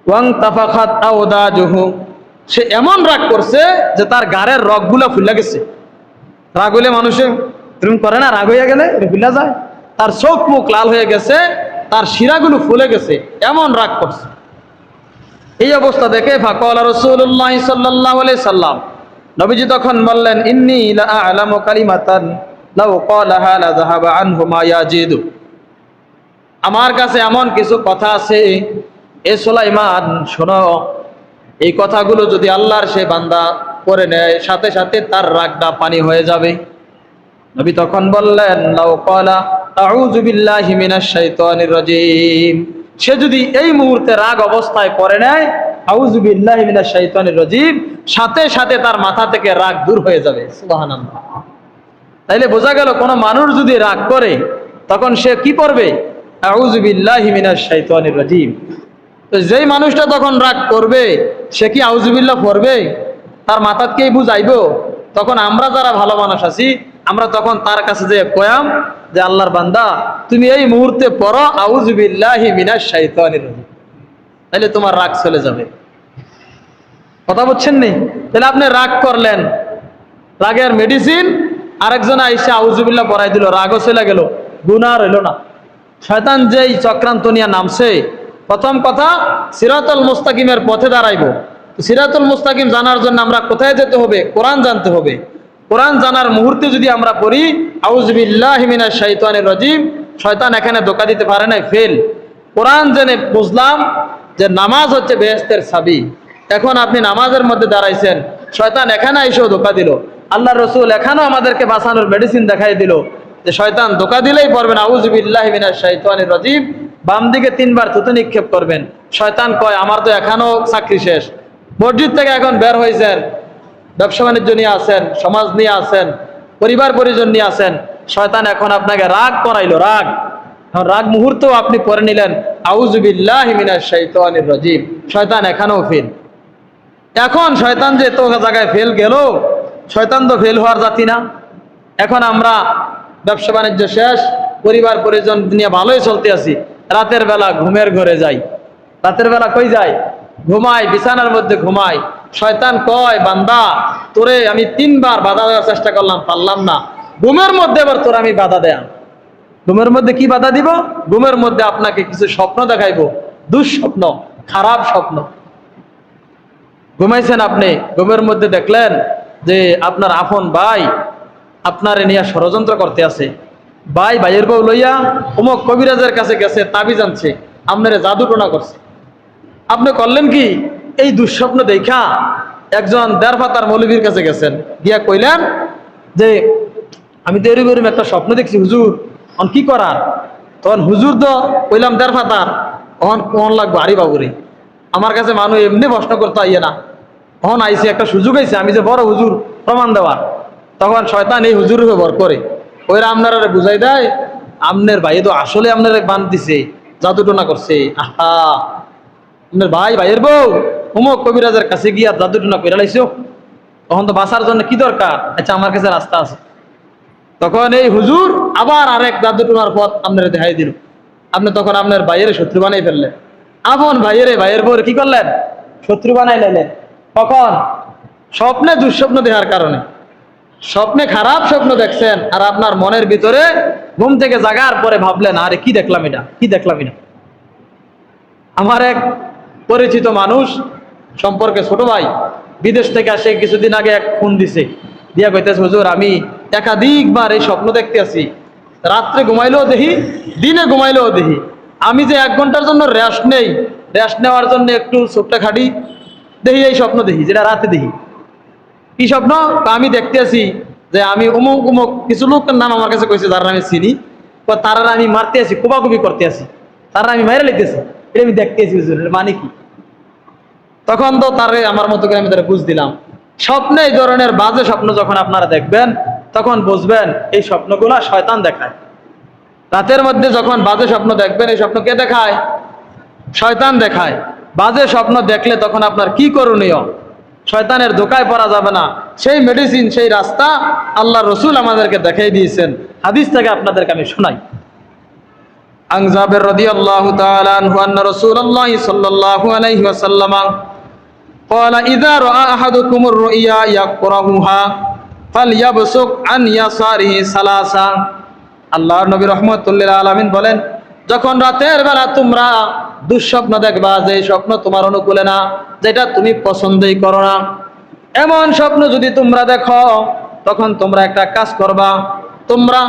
ওয়াং তাফাখাত আওদাজুহু, সে এমন রাগ করছে যে তার গাড়ের রগগুলো ফুলে গেছে। রাগ হইলে মানুষে এরকম করে না, রাগ হইয়া গেলে ফুলে যায়। তার চোখ মুখ লাল হয়ে গেছে, তার শিরাগুলো ফুলে গেছে, এমন রাগ করছে। এই অবস্থা দেখে ফাকালা রাসূলুল্লাহ সাল্লাল্লাহু আলাইহি সাল্লাম, নবীজি তখন বললেন, ইন্নী লা আ'লামু কালিমাতান লাউ ক্বালাহা লা যাহাবা আনহু মা ইয়াজিদু, আমার কাছে এমন কিছু কথা আছে, এ সুলাইমান শোনো, এই কথাগুলো যদি আল্লাহর সে বান্দা করে নেয়, সাথে সাথে তার রাগটা পানি হয়ে যাবে। নবী তখন বললেন, লাউ ক্বালা আউযু বিল্লাহি মিনাশ শাইতানির রাজীম, সে যদি এই মুহূর্তে রাগ অবস্থায় করে নেয় আউযু বিল্লাহি মিনাশ শাইতানির রাজীম, সাথে সাথে তার মাথা থেকে রাগ দূর হয়ে যাবে। সুবহানাল্লাহ। তাইলে বোঝা গেল কোন মানুষ যদি রাগ করে তখন সে কি পড়বে? আউযু বিল্লাহি মিনাশ শাইতানির রাজীম। তো যেই মানুষটা তখন রাগ করবে সে কি আউযু বিল্লাহ পড়বে? তার মাথাকেই বুঝাইবো? তখন আমরা যারা ভালো মানুষ আছি আমরা তখন তার কাছে যে কয়াম যে আল্লাহর বান্দা তুমি এই মুহূর্তে পড়ো আউযু বিল্লাহি মিনাশ শাইতানির রাজীম, তাহলে তোমার রাগ চলে যাবে। কথা বুঝছেন নি? তাহলে আপনি রাগ করলেন, রাগের মেডিসিন আরেকজন আইসা আউযু বিল্লাহ পড়াই দিল, রাগও চলে গেল, গুনাহ আর হইল না। শয়তান যেই চক্রান্ত নিয়ে নামছে, প্রথম কথা সিরাতুল মুস্তাকিমের পথে দাঁড়াইবো। সিরাতুল মুস্তাকিম জানার জন্য আমরা কোথায় যেতে হবে? কোরআন জানতে হবে। কোরআন জানার মুহূর্তে যদি আমরা পড়ি আউযু বিল্লাহি মিনাশ শাইতানির রাজীম, শয়তান এখানে ধোঁকা দিতে পারে না, ফেল। কোরআন জেনে বুঝলাম যে নামাজ হচ্ছে বেহেশতের চাবি। এখন আপনি নামাজের মধ্যে দাঁড়াইছেন, শয়তান এখানে এসেও ধোঁকা দিল। আল্লাহর রাসূল এখানেও আমাদেরকে বাঁচানোর মেডিসিন দেখাই দিল যে শয়তান ধোঁকা দিলেই পড়বেন আউযু বিল্লাহি মিনাশ শাইতানির রাজীম, বাম দিকে 3 বার থুতু নিক্ষেপ করবেন। শয়তান কয় আমার তো এখনো চাকরি শেষ, মসজিদ থেকে এখন বের হয়েছেন, ব্যবসা বাণিজ্য নিয়ে আছেন, সমাজ নিয়ে আছেন, পরিবার পরিজন নিয়ে আছেন, শয়তান এখন আপনাকে রাগ করাইলো, রাগ। এখন রাগ মুহূর্তেও আপনি পড়ে নিলেন আউযু বিল্লাহি মিনাশ শাইতানির রাজীম, শয়তান এখানেও ফেল। এখন শয়তান যে তো জায়গায় ফেল গেল, শয়তান তো ফেল হওয়ার জাতি না। এখন আমরা ব্যবসা বাণিজ্য শেষ, পরিবার পরিজন নিয়ে ভালোই চলতে আছি, রাতের বেলা ঘুমের ঘরে যাই। রাতের বেলা কই যাই? ঘুমাই, বিছানার মধ্যে ঘুমাই। শয়তান কয় বান্দা তোরে আমি 3 বার বাধা দেওয়ার চেষ্টা করলাম, পারলাম না, ঘুমের মধ্যে এবার তোর আমি বাধা দেয়া। ঘুমের মধ্যে কি বাধা দিব? ঘুমের মধ্যে আপনাকে কিছু স্বপ্ন দেখাইবো, দুঃস্বপ্ন, খারাপ স্বপ্ন। ঘুমাইছেন আপনি, ঘুমের মধ্যে দেখলেন যে আপনার আপন ভাই আপনারে নিয়ে ষড়যন্ত্র করতে আছে। ভাই ভাইয়ের বউ লইয়া অমুক কবিরাজের কাছে গেছে, তাবিজ আনছে, আপনারে জাদু টোনা করছে। আপনি করলেন কি? এই দুঃস্বপ্ন দেখা একজন 1.5 পাতার মৌলবীর কাছে গেছেন, গিয়া কইলেন যে আমি তো এরকম একটা স্বপ্ন দেখছি হুজুর, অন কি করার? তখন হুজুর তো কইলাম 1.5 পাতার, অন কোন লাগবো আরি বাবুরে, আমার কাছে মানুষ এমনি প্রশ্ন করতে আইয়ে না, তখন আইসি একটা সুযোগ আইছে আমি যে বড় হুজুর প্রমাণ দেওয়ার। তখন শয়তান এই হুজুর ব্যবহার করে ওইরা আপনারা বুঝাই দেয় আমনের ভাই তো আসলে আপনারা বান দিছে, জাদু টোনা করছে। আহা, আপনার ভাই ভাইয়ের বউ অমুক কবিরাজের কাছে গিয়া জাদু টোনা করে লাইছো, তখন তো বাঁচার জন্য কি দরকার? আচ্ছা আমার কাছে রাস্তা আছে। তখন এই হুজুর আবার আরেক জাদু টোনার পথ আপনারা দেখাই দিল। আপনি তখন আপনার ভাইয়ের শত্রু বানাই ফেললেন, আপন ভাইয়ের বউর কি করলেন? শত্রু বানাই লাইলেন। কখন? স্বপ্নে দুঃস্বপ্ন দেখার কারণে। স্বপ্নে খারাপ স্বপ্ন দেখছেন আর আপনার মনের ভিতরে ঘুম থেকে জাগার পরে ভাবলেন আরে কি দেখলাম এটা, কি দেখলাম এটা। আমার এক পরিচিত মানুষ সম্পর্কে ছোট ভাই বিদেশ থেকে আসে, কিছুদিন আগে এক ফোন দিছে, দিয়া কইতেছে হুজুর আমি একাধিকবার এই স্বপ্ন দেখতে আছি, রাত্রে ঘুমাইলেও দেখি, দিনে ঘুমাইলেও দেখি। আমি যে 1 ঘন্টার জন্য রেস্ট নেই, রেস্ট নেওয়ার জন্য একটু চোখটা খাটি, দেখি এই স্বপ্ন দেখি, যেটা রাতে দেখি। কি স্বপ্ন? আমি দেখতে আছি যে আমি অমুক অমুক কিছু লোকের নাম আমার কাছে কইছে, যারা আমি চিনি, তারা আমি মারতে আছি, কোবাকুবি করতে আছি, তারা আমি মাইরে লিখতেছি, এটা আমি দেখতে আছি হুজুর, মানে কি? তখন তো তারে আমার মতো করে আমি তারা বুঝ দিলাম। স্বপ্নে এই ধরনের বাজে স্বপ্ন যখন আপনারা দেখবেন তখন বুঝবেন এই স্বপ্নগুলা শয়তান দেখায়। রাতের মধ্যে যখন বাজে স্বপ্ন দেখবেন, এই স্বপ্ন কে দেখায়? শয়তান দেখায়। বাজে স্বপ্ন দেখলে তখন আপনার কি করণীয়? শয়তানের ধোকায় পড়া যাবে না, সেই মেডিসিন, সেই রাস্তা আল্লাহ রসুল আমাদেরকে দেখাই দিয়েছেন। হাদিস থেকে আপনাদেরকে আমি শোনাই। আন জাবির রাদিয়াল্লাহু তাআলা আনহু আন্না রাসূলুল্লাহ সাল্লাল্লাহু আলাইহি ওয়াসাল্লাম قال إذا رأى أحدكم الرؤيا يقرأها فليبصق عن يساره ثلاثا। আল্লাহর নবী রাহমাতুল্লিল আলামিন বলেন, যখন রাতের বেলা তোমরা দুঃস্বপ্ন দেখবা, যে স্বপ্ন তোমার অনুকূলে না, যেটা তুমি পছন্দই করো না, এমন স্বপ্ন যদি তোমরা দেখো, তখন তোমরা একটা কাজ করবা, তোমরা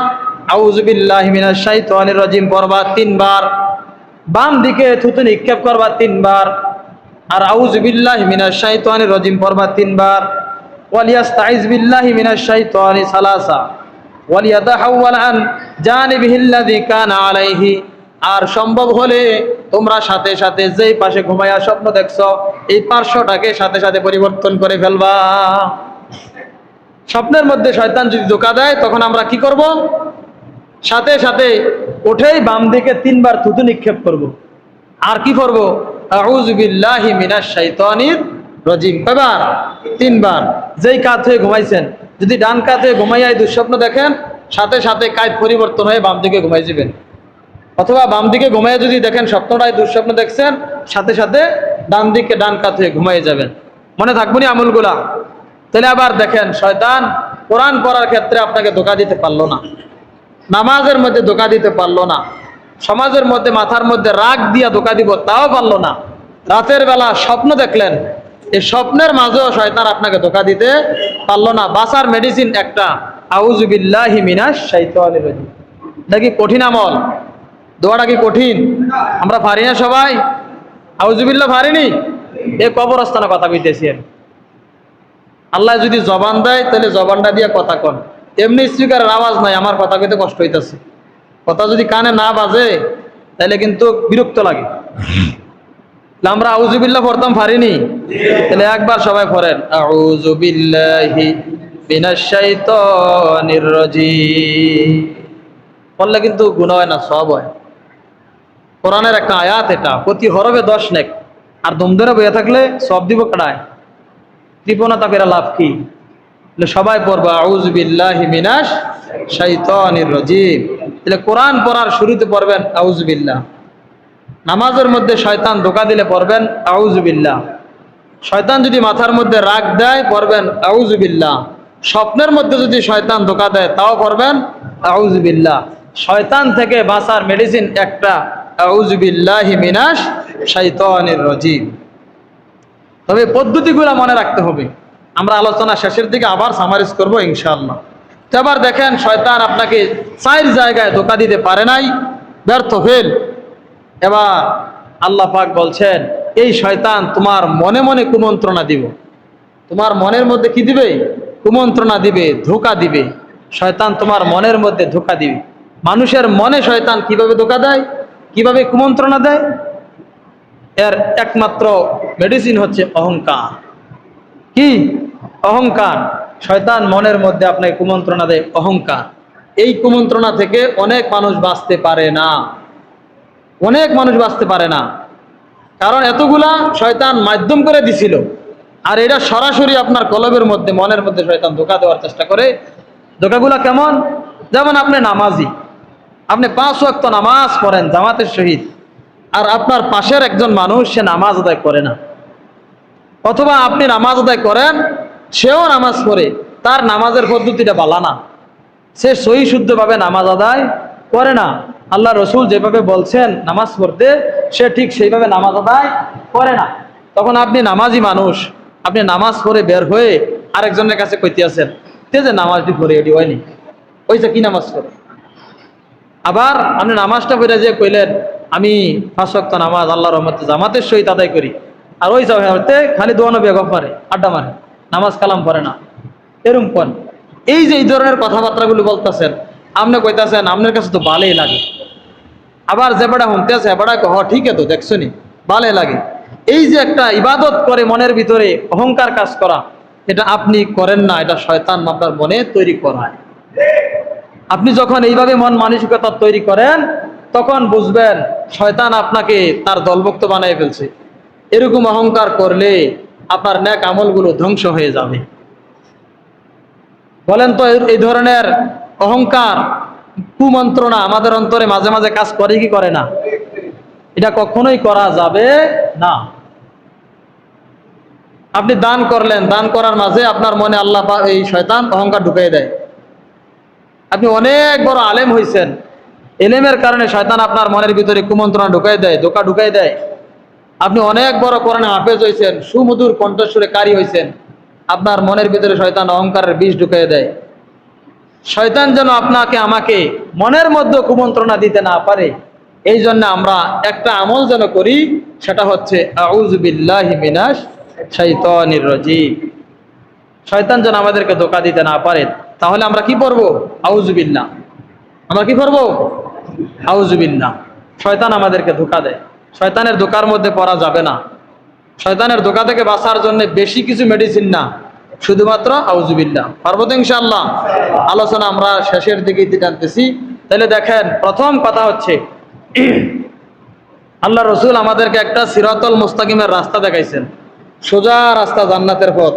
আউযু বিল্লাহি মিনাশ শাইতানির রাজিম পড়বা 3 বার, বাম দিকে থুতু নিক্ষেপ করবা 3 বার, আর আউযু বিল্লাহি মিনাশ শাইতানির রাজিম পড়বা 3 বার, ওয়ালিয়াস্তাইজ বিল্লাহি মিনাশ শাইতানি সালাসা ওয়ালিয়াতাহাওয়াল আন জানিবিহিল্লাযী কানা আলাইহি। আর সম্ভব হলে তোমরা সাথে সাথে যেই পাশে ঘুমায়া স্বপ্ন দেখছো, এই পার্শ্বটাকে সাথে সাথে পরিবর্তন করে ফেলবা। স্বপ্নের মধ্যে শয়তান যদি ধোঁকা দেয়, তখন আমরা কি করব? সাথে সাথে উঠেই বাম দিকে 3 বার থুতু নিক্ষেপ করব। আর কি করব? আউযু বিল্লাহি মিনাশ শাইতানির রাজিম কয়বার? 3 বার। যেই কাত হয়ে ঘুমাইছেন, যদি ডান কাত হয়ে ঘুমাইয়া দুঃস্বপ্ন দেখেন, সাথে সাথে কাত পরিবর্তন হয়ে বাম দিকে ঘুমাই যাবেন। অথবা বাম দিকে ঘুমাইয়া যদি দেখেন স্বপ্নটাই দুঃস্বপ্ন দেখছেন, সাথে সাথে ডান দিকে ডান কাত হয়ে ঘুমাই যাবেন। মনে থাকবো না আমলগুলা? তাহলে আবার দেখেন, শয়তান কোরআন পড়ার ক্ষেত্রে আপনাকে ধোঁকা দিতে পারলো না, নামাজের মধ্যে ধোঁকা দিতে পারলো না, সমাজের মধ্যে মাথার মধ্যে রাগ দিয়া ধোঁকা দিব তাও পারলো না। রাতের বেলা স্বপ্ন দেখলেন, এই স্বপ্নের মাঝেও শয়তান আপনাকে ধোঁকা দিতে পারলো না। বাঁচার মেডিসিন একটা, আউযু বিল্লাহি মিনাশ শাইতানির রাজিম। নাকি কঠিন আমল? দোয়াটা কি কঠিন? আমরা পারি না সবাই? আউযু বিল্লাহ পারিনি? এ কবরস্থানে কথা কইতেছি। আল্লাহ যদি জবান দেয়, তাহলে জবানটা দিয়ে কথা কন। এমনি স্পিকারের আওয়াজ নাই, আমার কথা কইতে কষ্ট হইতেছে। কথা যদি কানে না বাজে, তাহলে কিন্তু বিরক্ত লাগে। আমরা আউযু বিল্লাহ পড়তাম পারিনি? তাহলে একবার সবাই পড়েন, আউযু বিল্লাহি মিনাশ শাইতানির রাজিম। পড়লে কিন্তু গুনাহ হয় না, সওয়াব হয়। কোরআনের একটা আয়াত এটা, প্রতি হরফে 10 নেক। আর দম ধরে বইয়া থাকলে সওয়াব দিব কাটায়, কৃপণতা করে লাভ কি? সবাই পড়বা আউযু বিল্লাহি মিনাশ শাইতানির রাজিম। তাহলে কোরআন পড়ার শুরুতে পড়বেন আউযু বিল্লাহ। নামাজের মধ্যে শয়তান ধোঁকা দিলে পড়বেন আউযু বিল্লাহ। শয়তান যদি মাথার মধ্যে রাগ দেয়, পড়বেন আউযু বিল্লাহ। স্বপ্নের মধ্যে যদি শয়তান ধোঁকা দেয়, তাও পড়বেন আউযু বিল্লাহ। শয়তান থেকে বাঁচার মেডিসিন একটা, আউযু বিল্লাহি মিনাশ শাইতানির রাজিম। তবে পদ্ধতিগুলো মনে রাখতে হবে। আমরা আলোচনা শেষের দিকে আবার সামারিজ করব ইনশাআল্লাহ। তো এবার দেখেন, শয়তান আপনাকে 4 জায়গায় ধোঁকা দিতে পারে নাই, ব্যর্থ ফেল। এবার আল্লাহ পাক বলছেন, এই শয়তান তোমার মনে মনে কুমন্ত্রণা দিব। তোমার মনের মধ্যে কি দিবে? কুমন্ত্রণা দিবে, ধোঁকা দিবে। শয়তান তোমার মনের মধ্যে ধোঁকা দিবে। মানুষের মনে শয়তান কিভাবে ধোঁকা দেয়, কিভাবে কুমন্ত্রণা দেয়? এর একমাত্র মেডিসিন হচ্ছে অহংকার। কি? অহংকার। শয়তান মনের মধ্যে আপনাকে কুমন্ত্রণা দেয়, অহংকার। এই কুমন্ত্রণা থেকে অনেক মানুষ বাঁচতে পারে না, অনেক মানুষ বাঁচতে পারে না। কারণ এতগুলা শয়তান মাধ্যম করে দিছিল। আর এটা সরাসরি আপনার কলবের মধ্যে, মনের মধ্যে শয়তান ধোঁকা দেওয়ার চেষ্টা করে। ধোঁকাগুলা কেমন? যেমন আপনি নামাজি, আপনি 5 ওয়াক্ত নামাজ পড়েন জামাতের সহিত, আর আপনার পাশের একজন মানুষ সে নামাজ আদায় করে না। অথবা আপনি নামাজ আদায় করেন, সেও নামাজ পড়ে, তার নামাজের পদ্ধতিটা ভালো না, সে সহি শুদ্ধভাবে নামাজ আদায় করে না। আল্লাহ রসুল যেভাবে বলছেন নামাজ পড়তে, সে ঠিক সেইভাবে নামাজ আদায় করে না। তখন আপনি নামাজি মানুষ, আপনি নামাজ পড়ে বের হয়ে আরেকজনের কাছে কইতে আছেন, তে যে নামাজটি পড়ে এটি হয়নি, ওইটা কি নামাজ পড়ে? আবার আপনি নামাজটা পড়ে যে কইলেন, আমি 5 ওয়াক্ত নামাজ আল্লাহর রহমতে জামাতের সহিত আদায় করি, আর ওই জায়গাতে খালি দোয়ানো বেগম পারে, আড্ডা মারে, নামাজ কালাম পড়ে না। এরকম কোন? এই যে এই ধরনের কথাবার্তাগুলো বলতেছেন, আপনি কইতাছেন আপনার কাছে তো ভালোই লাগে। আবার যে বেড়া শুনতে আছে, বেড়া হ ঠিক তো দেখছো নি, ভালোই লাগে। এই যে একটা ইবাদত করে মনের ভিতরে অহংকার কাজ করা, এটা আপনি করেন না, এটা শয়তান আপনার মনে তৈরি করায়। আপনি যখন এইভাবে মন মানসিকতা তৈরি করেন, তখন বুঝবেন শয়তান আপনাকে তার দলভুক্ত বানিয়ে ফেলছে। এরকম অহংকার করলে আপনার নেক আমলগুলো ধ্বংস হয়ে যাবে। বলেন তো এই ধরনের অহংকার কুমন্ত্রণা আমাদের অন্তরে মাঝে মাঝে কাজ করে কি করে না? এটা কখনোই করা যাবে না। আপনি দান করলেন, দান করার মাঝে আপনার মনে আল্লাহ এই শয়তান অহংকার ঢুকিয়ে দেয়। আপনি অনেক বড় আলেম হয়েছেন, এলেমের কারণে শয়তান আপনার মনের ভিতরে কুমন্ত্রণা ঢুকাই দেয়, ধোঁকা ঢুকাই দেয়। আপনি অনেক বড় কোরআনে হাফেজ হয়েছেন, সুমধুর কণ্ঠস্বরে কারি হয়েছেন, আপনার মনের ভিতরে শয়তান অহংকারের বিষ ঢুকাই দেয়। শয়তান যেন আপনাকে আমাকে মনের মধ্যে কুমন্ত্রণা দিতে না পারে, এই জন্য আমরা একটা আমল যেন করি, সেটা হচ্ছে আউযু বিল্লাহি মিনাশ শাইতানির রাজিম। শয়তান যেন আমাদেরকে ধোঁকা দিতে না পারে। তাহলে আমরা কি পড়বো? আউযু বিল্লাহ। আমরা কি করবো? আউযু বিল্লাহ। শয়তান আমাদেরকে ধোঁকা দেয়, শয়তানের ধোঁকার মধ্যে পড়া যাবে না। শয়তানের ধোঁকা থেকে বাঁচার জন্য বেশি কিছু মেডিসিন না, শুধুমাত্র আউযু বিল্লাহ। পারবো তো ইনশাআল্লাহ? আলোচনা আমরা শেষের দিকে টানতেছি। তাহলে দেখেন, প্রথম কথা হচ্ছে আল্লাহ রসুল আমাদেরকে একটা সিরাতুল মুস্তাকিমের রাস্তা দেখাইছেন, সোজা রাস্তা, জান্নাতের পথ।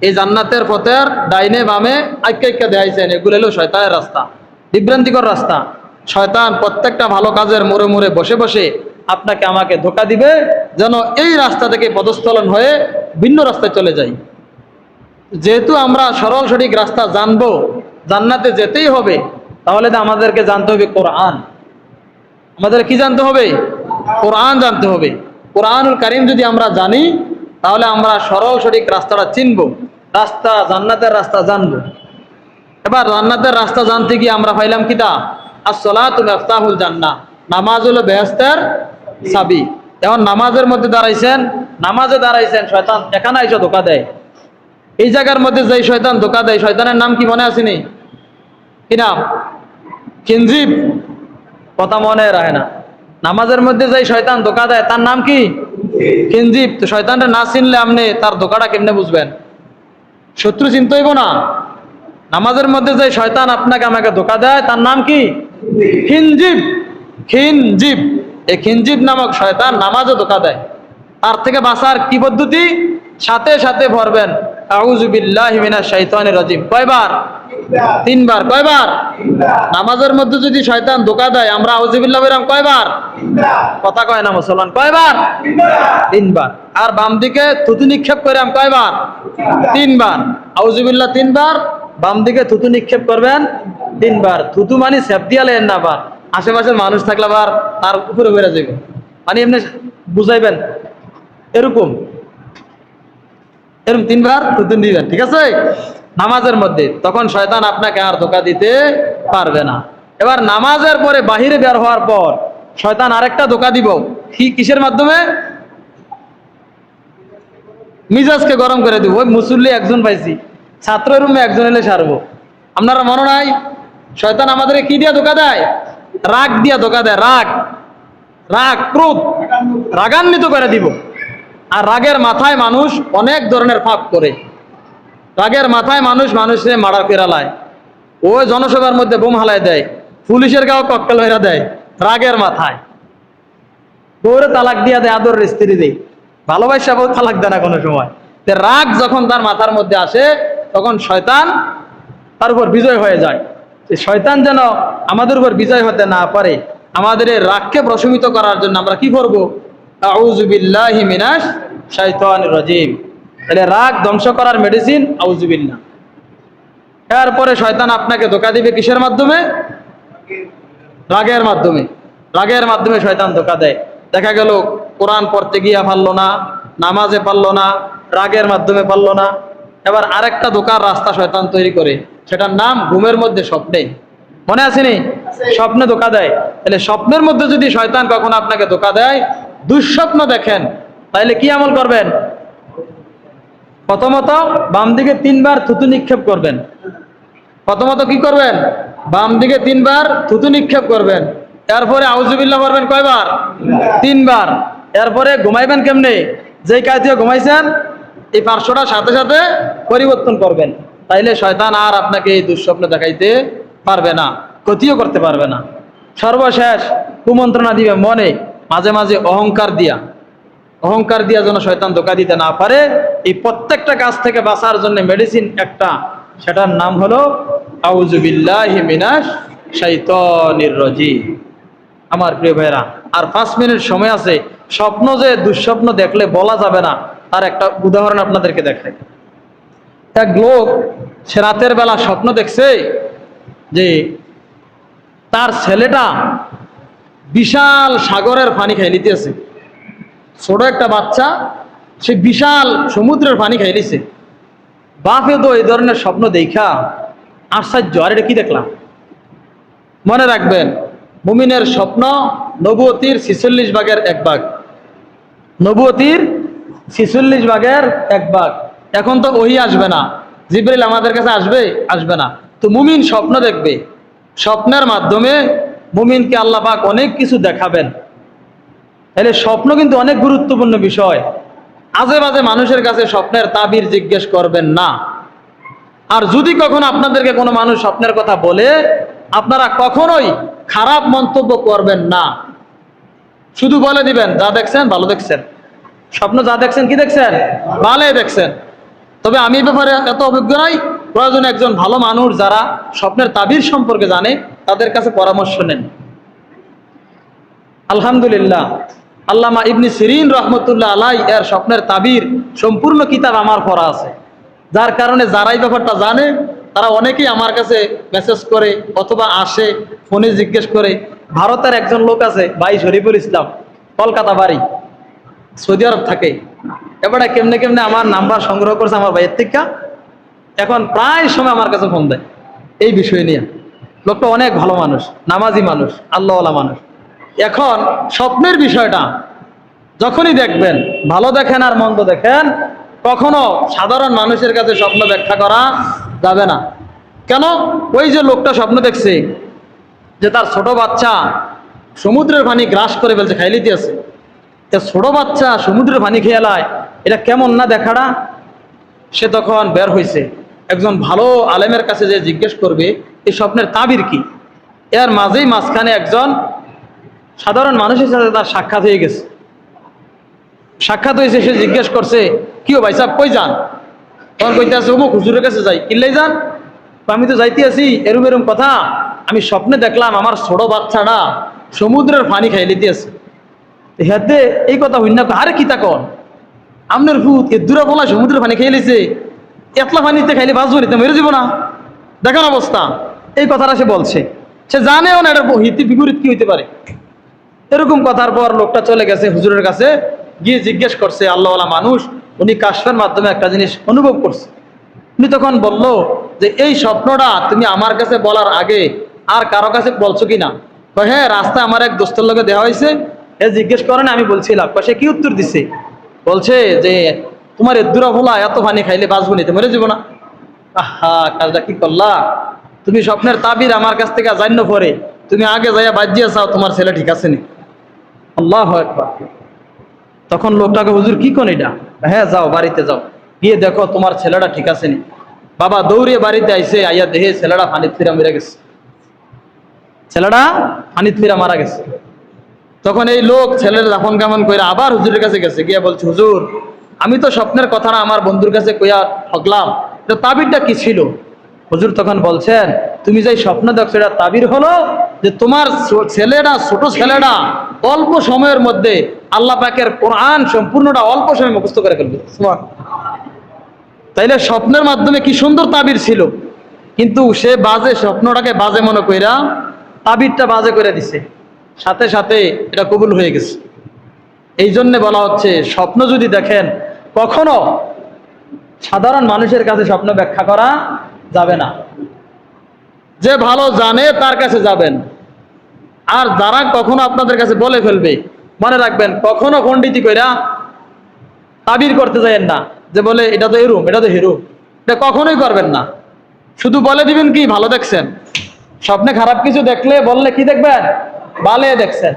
এই জান্নাতের পথের ডাইনে বামে আইক্কা দেখাইছেন, এগুলো হলো শয়তানের রাস্তা, বিভ্রান্তিকর রাস্তা। শয়তান প্রত্যেকটা ভালো কাজের মোড়ে মোড়ে বসে বসে আপনাকে আমাকে ধোঁকা দিবে, যেন এই রাস্তা থেকে পদস্থলন হয়ে ভিন্ন রাস্তায় চলে যাই। যেহেতু আমরা সরল সঠিক রাস্তা জানবো, জান্নাতে যেতেই হবে, তাহলে তো আমাদেরকে জানতে হবে কোরআন। আমাদের কি জানতে হবে? কোরআন জানতে হবে। কোরআনুল কারীম যদি আমরা জানি, তাহলে আমরা সরল সঠিক রাস্তাটা চিনব, রাস্তা, জান্নাতের রাস্তা জানবো। এবার জান্নাতের রাস্তা জানতে গিয়ে আমরা পাইলাম কিতা? আসসালাতু মিফতাহুল জান্নাহ, নামাজ হলো বেহেশতের চাবি। এখন নামাজের মধ্যে দাঁড়াইছেন, নামাজে দাঁড়াইছেন, শয়তান এখানে এসে ধোঁকা দেয়। এই জায়গার মধ্যে যেই শয়তান ধোঁকা দেয়, শয়তানের নাম কি মনে আসেনি? কি নাম? খিনজিব। কথা মনে রাখে না। নামাজের মধ্যে যেই শয়তান ধোঁকা দেয়, তার নাম কি? খিনজিব। তো শয়তানটা না চিনলে আপনি তার ধোঁকাটা কেমনে বুঝবেন? শত্রু চিনতে হইব না। নামাজের মধ্যে যে শয়তান আপনাকে আমাকে ধোঁকা দেয়, তার নাম কি? খিনজিব। খিনজিব, এই খিনজিব নামক শয়তান নামাজে ধোঁকা দেয়। তার থেকে বাঁচার কি পদ্ধতি? সাথে সাথে পড়বেন আউযু বিল্লাহি মিনাশ শাইতানির রাজিম। কয়বার? 3 বার। কয়বার? নামাজের মধ্যে যদি শয়তান ধোঁকা দেয়, আমরা আউযু বিল্লাহ বললাম কয়বার? কথা কয় না মুসলমান, কয়বার? 3 বার। আর বাম দিকে থুতু নিক্ষেপ করাম কয়বার? 3 বার। আউযু বিল্লাহ 3 বার, বাম দিকে থুতু নিক্ষেপ করবেন 3 বার। থুতু মানে সেফ দিয়া লেন না, বার আশেপাশের মানুষ থাকলে আবার তার উপরে বেড়ে যাবে, মানে এমনি বুঝাইবেন, এরকম 3 বার থুতু দিবেন, ঠিক আছে, নামাজের মধ্যে। তখন শয়তান আপনাকে আর ধোঁকা দিতে পারবে না। এবার নামাজের পরে বাহিরে বের হওয়ার পর শয়তান আরেকটা ধোঁকা দিব। কিসের মাধ্যমে? মিজাজকে গরম করে দিব। ওই মুসল্লি একজন পাইছি, ছাত্র রুমে একজন এলে সারবো। আপনারা মনে নাই শয়তান আমাদেরকে কি দিয়া ধোঁকা দেয়? রাগ দিয়া ধোঁকা দেয়। রাগ, রাগ, ক্রোধ, রাগান্বিত করে দিব। আর রাগের মাথায় মানুষ অনেক ধরনের পাপ করে। রাগের মাথায় মানুষ মানুষে মার্ডার ফেরালায়, ওই জনসভার মধ্যে বোম হালাই দেয়, পুলিশের গাও ককটেল মেরা দেয়। রাগের মাথায় বউরে তালাক দিয়া দেয়, আদরের স্ত্রী দেয়, ভালোবাসা বউ তালাক দেয় না কোনো সময়। রাগ যখন তার মাথার মধ্যে আসে, তখন শয়তান তার উপর বিজয় হয়ে যায়। শয়তান যেন আমাদের উপর বিজয় হতে না পারে, আমাদের এই রাগকে প্রশমিত করার জন্য আমরা কি করব? আউযু বিল্লাহি মিনাশ শাইতানির রাজিম। তাহলে রাগ ধ্বংস করার মেডিসিন আউযু বিল্লাহ। এরপরে শয়তান আপনাকে ধোঁকা দিবে কিসের মাধ্যমে? রাগের মাধ্যমে। রাগের মাধ্যমে শয়তান ধোঁকা দেয়। দেখা গেল কোরআন পড়তে গিয়া পারলো না, নামাজে পারলো না, রাগের মাধ্যমে পারলো না। এবার আরেকটা ধোঁকার রাস্তা শয়তান তৈরি করে, সেটার নাম ঘুমের মধ্যে, স্বপ্নে। মনে আসেনি? স্বপ্নে ধোঁকা দেয়। তাহলে স্বপ্নের মধ্যে যদি শয়তান কখনো আপনাকে ধোঁকা দেয়, দুঃস্বপ্ন দেখেন, তাহলে কি আমল করবেন? প্রথমত বাম দিকে 3 বার থুতু নিক্ষেপ করবেন। প্রথমত কি করবেন? বাম দিকে 3 বার থুতু নিক্ষেপ করবেন। এরপরে আউযু বিল্লাহ পড়বেন কয়বার? 3 বার। এরপরে ঘুমাইবেন কেমনে? যেই কায়দায় ঘুমাইছেন, এই পার্শ্বটা সাথে সাথে পরিবর্তন করবেন। তাইলে শয়তান আর আপনাকে এই দুঃস্বপ্ন দেখাইতে পারবে না, ক্ষতিও করতে পারবে না। সর্বশেষ কুমন্ত্রণা দিবে মনে, মাঝে মাঝে অহংকার দিয়া। অহংকার দিয়া যেন শয়তান ধোঁকা দিতে না পারে, এই প্রত্যেকটা কাজ থেকে বাঁচার জন্য মেডিসিন একটা, সেটার নাম হলো আউযু বিল্লাহি মিনাশ শাইতানির রাজিম। আমার প্রিয় ভাইরা, আর 5 মিনিট সময় আছে। স্বপ্ন যে দুঃস্বপ্ন দেখলে বলা যাবে না, তার একটা উদাহরণ আপনাদেরকে দেখাই। এক লোক সে রাতের বেলা স্বপ্ন দেখছে যে তার ছেলেটা বিশাল সাগরের পানি খাই নিতেছে। ছোট একটা বাচ্চা সে বিশাল সমুদ্রের পানি খাই নিছে। বাপে তো এই ধরনের স্বপ্ন দেখা আশ্চর্য, আর এটা কি দেখলাম। মনে রাখবেন, মুমিনের স্বপ্ন নবুয়তির 46 ভাগের 1 ভাগ, নবুয়তির 46 ভাগের 1 ভাগ। এখন তো ওহি আসবে না, জিবরিল আমাদের কাছে আসবে না। তো মুমিন স্বপ্ন দেখবে, স্বপ্নের মাধ্যমে মুমিনকে আল্লাহ পাক অনেক কিছু দেখাবেন। তাহলে স্বপ্ন কিন্তু অনেক গুরুত্বপূর্ণ বিষয়। আজে বাজে মানুষের কাছে স্বপ্নের তাবির জিজ্ঞেস করবেন না। আর যদি কখনো আপনাদেরকে কোনো মানুষ স্বপ্নের কথা বলে, আপনারা কখনোই খারাপ মন্তব্য করবেন না, শুধু বলে দিবেন যা দেখছেন ভালো দেখছেন, স্বপ্ন যা দেখছেন কি দেখছেন, ভালোই দেখছেন। তবে আমি ব্যাপারে এত অভিজ্ঞ নই, প্রয়োজনে একজন ভালো মানুষ যারা স্বপ্নের তাবির সম্পর্কে জানে তাদের কাছে পরামর্শ নেন। আলহামদুলিল্লাহ, আল্লামা ইবনে সিরিন রহমতুল্লাহ আলাই এর স্বপ্নের তাবির সম্পূর্ণ কিতাব আমার পড়া আছে, যার কারণে যারাই ব্যাপারটা জানে তারা অনেকেই আমার কাছে মেসেজ করে অথবা আসে, ফোনে জিজ্ঞেস করে। ভারতের একজন লোক আছে, ভাই শরীফুল ইসলাম, কলকাতা বাড়ি, সৌদি আরব থাকে। এবারে কেমনে কেমনে আমার নাম্বার সংগ্রহ করছে আমার ভাইয়ের থেকে, এখন প্রায় সময় আমার কাছে ফোন দেয় এই বিষয় নিয়ে। লোকটা অনেক ভালো মানুষ, নামাজি মানুষ, আল্লাহওয়ালা মানুষ। এখন স্বপ্নের বিষয়টা যখনই দেখবেন, ভালো দেখেন আর মন্দ দেখেন, কখনো সাধারণ মানুষের কাছে স্বপ্ন ব্যাখ্যা করা যাবে না। কেন? ওই যে লোকটা স্বপ্ন দেখছে যে তার ছোট বাচ্চা সমুদ্রের পানি গ্রাস করে ফেলছে, খাইলে দিয়েছে। ছোট বাচ্চা সমুদ্রের পানি খেয়ালায়, এটা কেমন না দেখাটা। সে তখন বের হয়েছে, একজন ভালো আলেমের কাছে যে জিজ্ঞেস করবে এই স্বপ্নের তাবির কি। এর মাঝখানে একজন সাধারণ মানুষের সাথে তার সাক্ষাৎ হয়ে গেছে। সাক্ষাৎ হয়েছে, সে জিজ্ঞেস করছে, কি ও ভাই সাহেব কই যান? তখন কইতে আছে, অমুক হুজুরের কাছে যাই। কিল্লাই যান? আমি তো যাইতে আছি, এরম এরম কথা। আমি স্বপ্নে দেখলাম আমার ছোট বাচ্চাটা সমুদ্রের পানি খাই লিতে আছে। হেতে এই কথা হইনা, আরে কি তা কন, আপনার ভূত এ দূরা বলা সমুদ্রের পানি খেয়ে লিছে, এতলা পানিতে খাইলে বাঁচবো নিতে মেরে যাবো না, দেখার অবস্থা। এই কথাটা সে বলছে, সে জানেও না এটার হিতে বিপরীত কি হইতে পারে। এরকম কথার পর লোকটা চলে গেছে হুজুরের কাছে, গিয়ে জিজ্ঞেস করছে, আল্লাহওয়ালা মানুষ, উনি কাশফের মাধ্যমে একটা জিনিস অনুভব করছে। উনি তখন বলল যে এই স্বপ্নটা তুমি আমার কাছে বলার আগে আর কারো কাছে বলছো কিনা? হ্যাঁ, রাস্তায় আমার এক দোস্তের লোকে দেওয়া হয়েছে, এ জিজ্ঞেস করে না, আমি বলছিলাম। সে কি উত্তর দিছে? বলছে যে তোমার এদুরা ভোলা এত পানি খাইলে বাঁচবো নিতে মরে যাবো না। আহা, কাজটা কি করলা তুমি? স্বপ্নের তাবির আমার কাছ থেকে জান্য পরে তুমি আগে যাইয়া বাজিয়ে চাও তোমার ছেলে ঠিক আছে নি। আল্লাহু আকবার। তখন লোকটাকে, হুজুর কি কোন এটা? হ্যাঁ, যাও বাড়িতে যাও, গিয়ে দেখো তোমার ছেলেটা ঠিক আছে নি। বাবা দৌড়িয়ে বাড়িতে আইসে, আইয়া দেখে ছেলেটা পানিত ফিরা মেরে গেছে, ছেলেটা পানিত ফিরা মারা গেছে। তখন এই লোক ছেলের দাফন কামন করে আবার হুজুরের কাছে গেছে, গিয়া বলছে, হুজুর আমি তো স্বপ্নের কথাটা আমার বন্ধুর কাছে কইয়া ঠকলাম, তাবিরটা কি ছিল? হুজুর তখন বলছেন, তুমি যে স্বপ্ন দেখছো এটা তাবির হলো যে তোমার ছেলেটা, ছোট ছেলেটা অল্প সময়ের মধ্যে আল্লাহ পাকের কোরআন সম্পূর্ণটা অল্প সময় মুখস্থ করে ফেলবে। তাইলে স্বপ্নের মাধ্যমে কি সুন্দর তাবির ছিল, কিন্তু সে বাজে স্বপ্নটাকে বাজে মনে কইরা তাবিরটা বাজে করে দিছে, সাথে সাথে এটা কবুল হয়ে গেছে। এই জন্য বলা হচ্ছে, স্বপ্ন যদি দেখেন কখনো সাধারণ মানুষের কাছে স্বপ্ন ব্যাখ্যা করা যাবে না। যে ভালো জানে তার কাছে যাবেন। আর যারা কখনো আপনাদের কাছে বলে ফেলবে, মনে রাখবেন কখনো পণ্ডিতি কইরা তাবির করতে যাবেন না, যে বলে এটা তো এরুম, এটা তো হেরুম, এটা কখনোই করবেন না। শুধু বলে দিবেন কি ভালো দেখছেন। স্বপ্নে খারাপ কিছু দেখলে বললে কি দেখবেন, ভালো দেখছেন।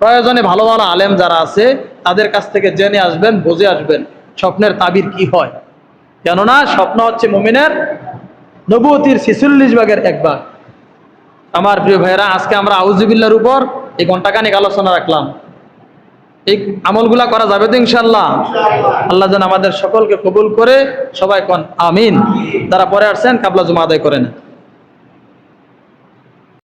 প্রয়োজনে ভালো ভালো আলেম যারা আছে তাদের কাছ থেকে জেনে আসবেন, বুঝে আসবেন স্বপ্নের তাবির কি হয়। কেননা স্বপ্ন হচ্ছে মুমিনের নবুয়তির 46 ভাগের 1 ভাগ। আমার প্রিয় ভাইয়েরা, আজকে আমরা আউযু বিল্লাহর উপর এই ঘন্টাখানেক আলোচনা রাখলাম। এই আমলগুলা করা যাবে তো ইনশাআল্লাহ? আল্লাহ যেন আমাদের সকলকে কবুল করে। সবাই কোন আমিন। যারা পরে আসছেন কাবলা জুমা আদায় করেন।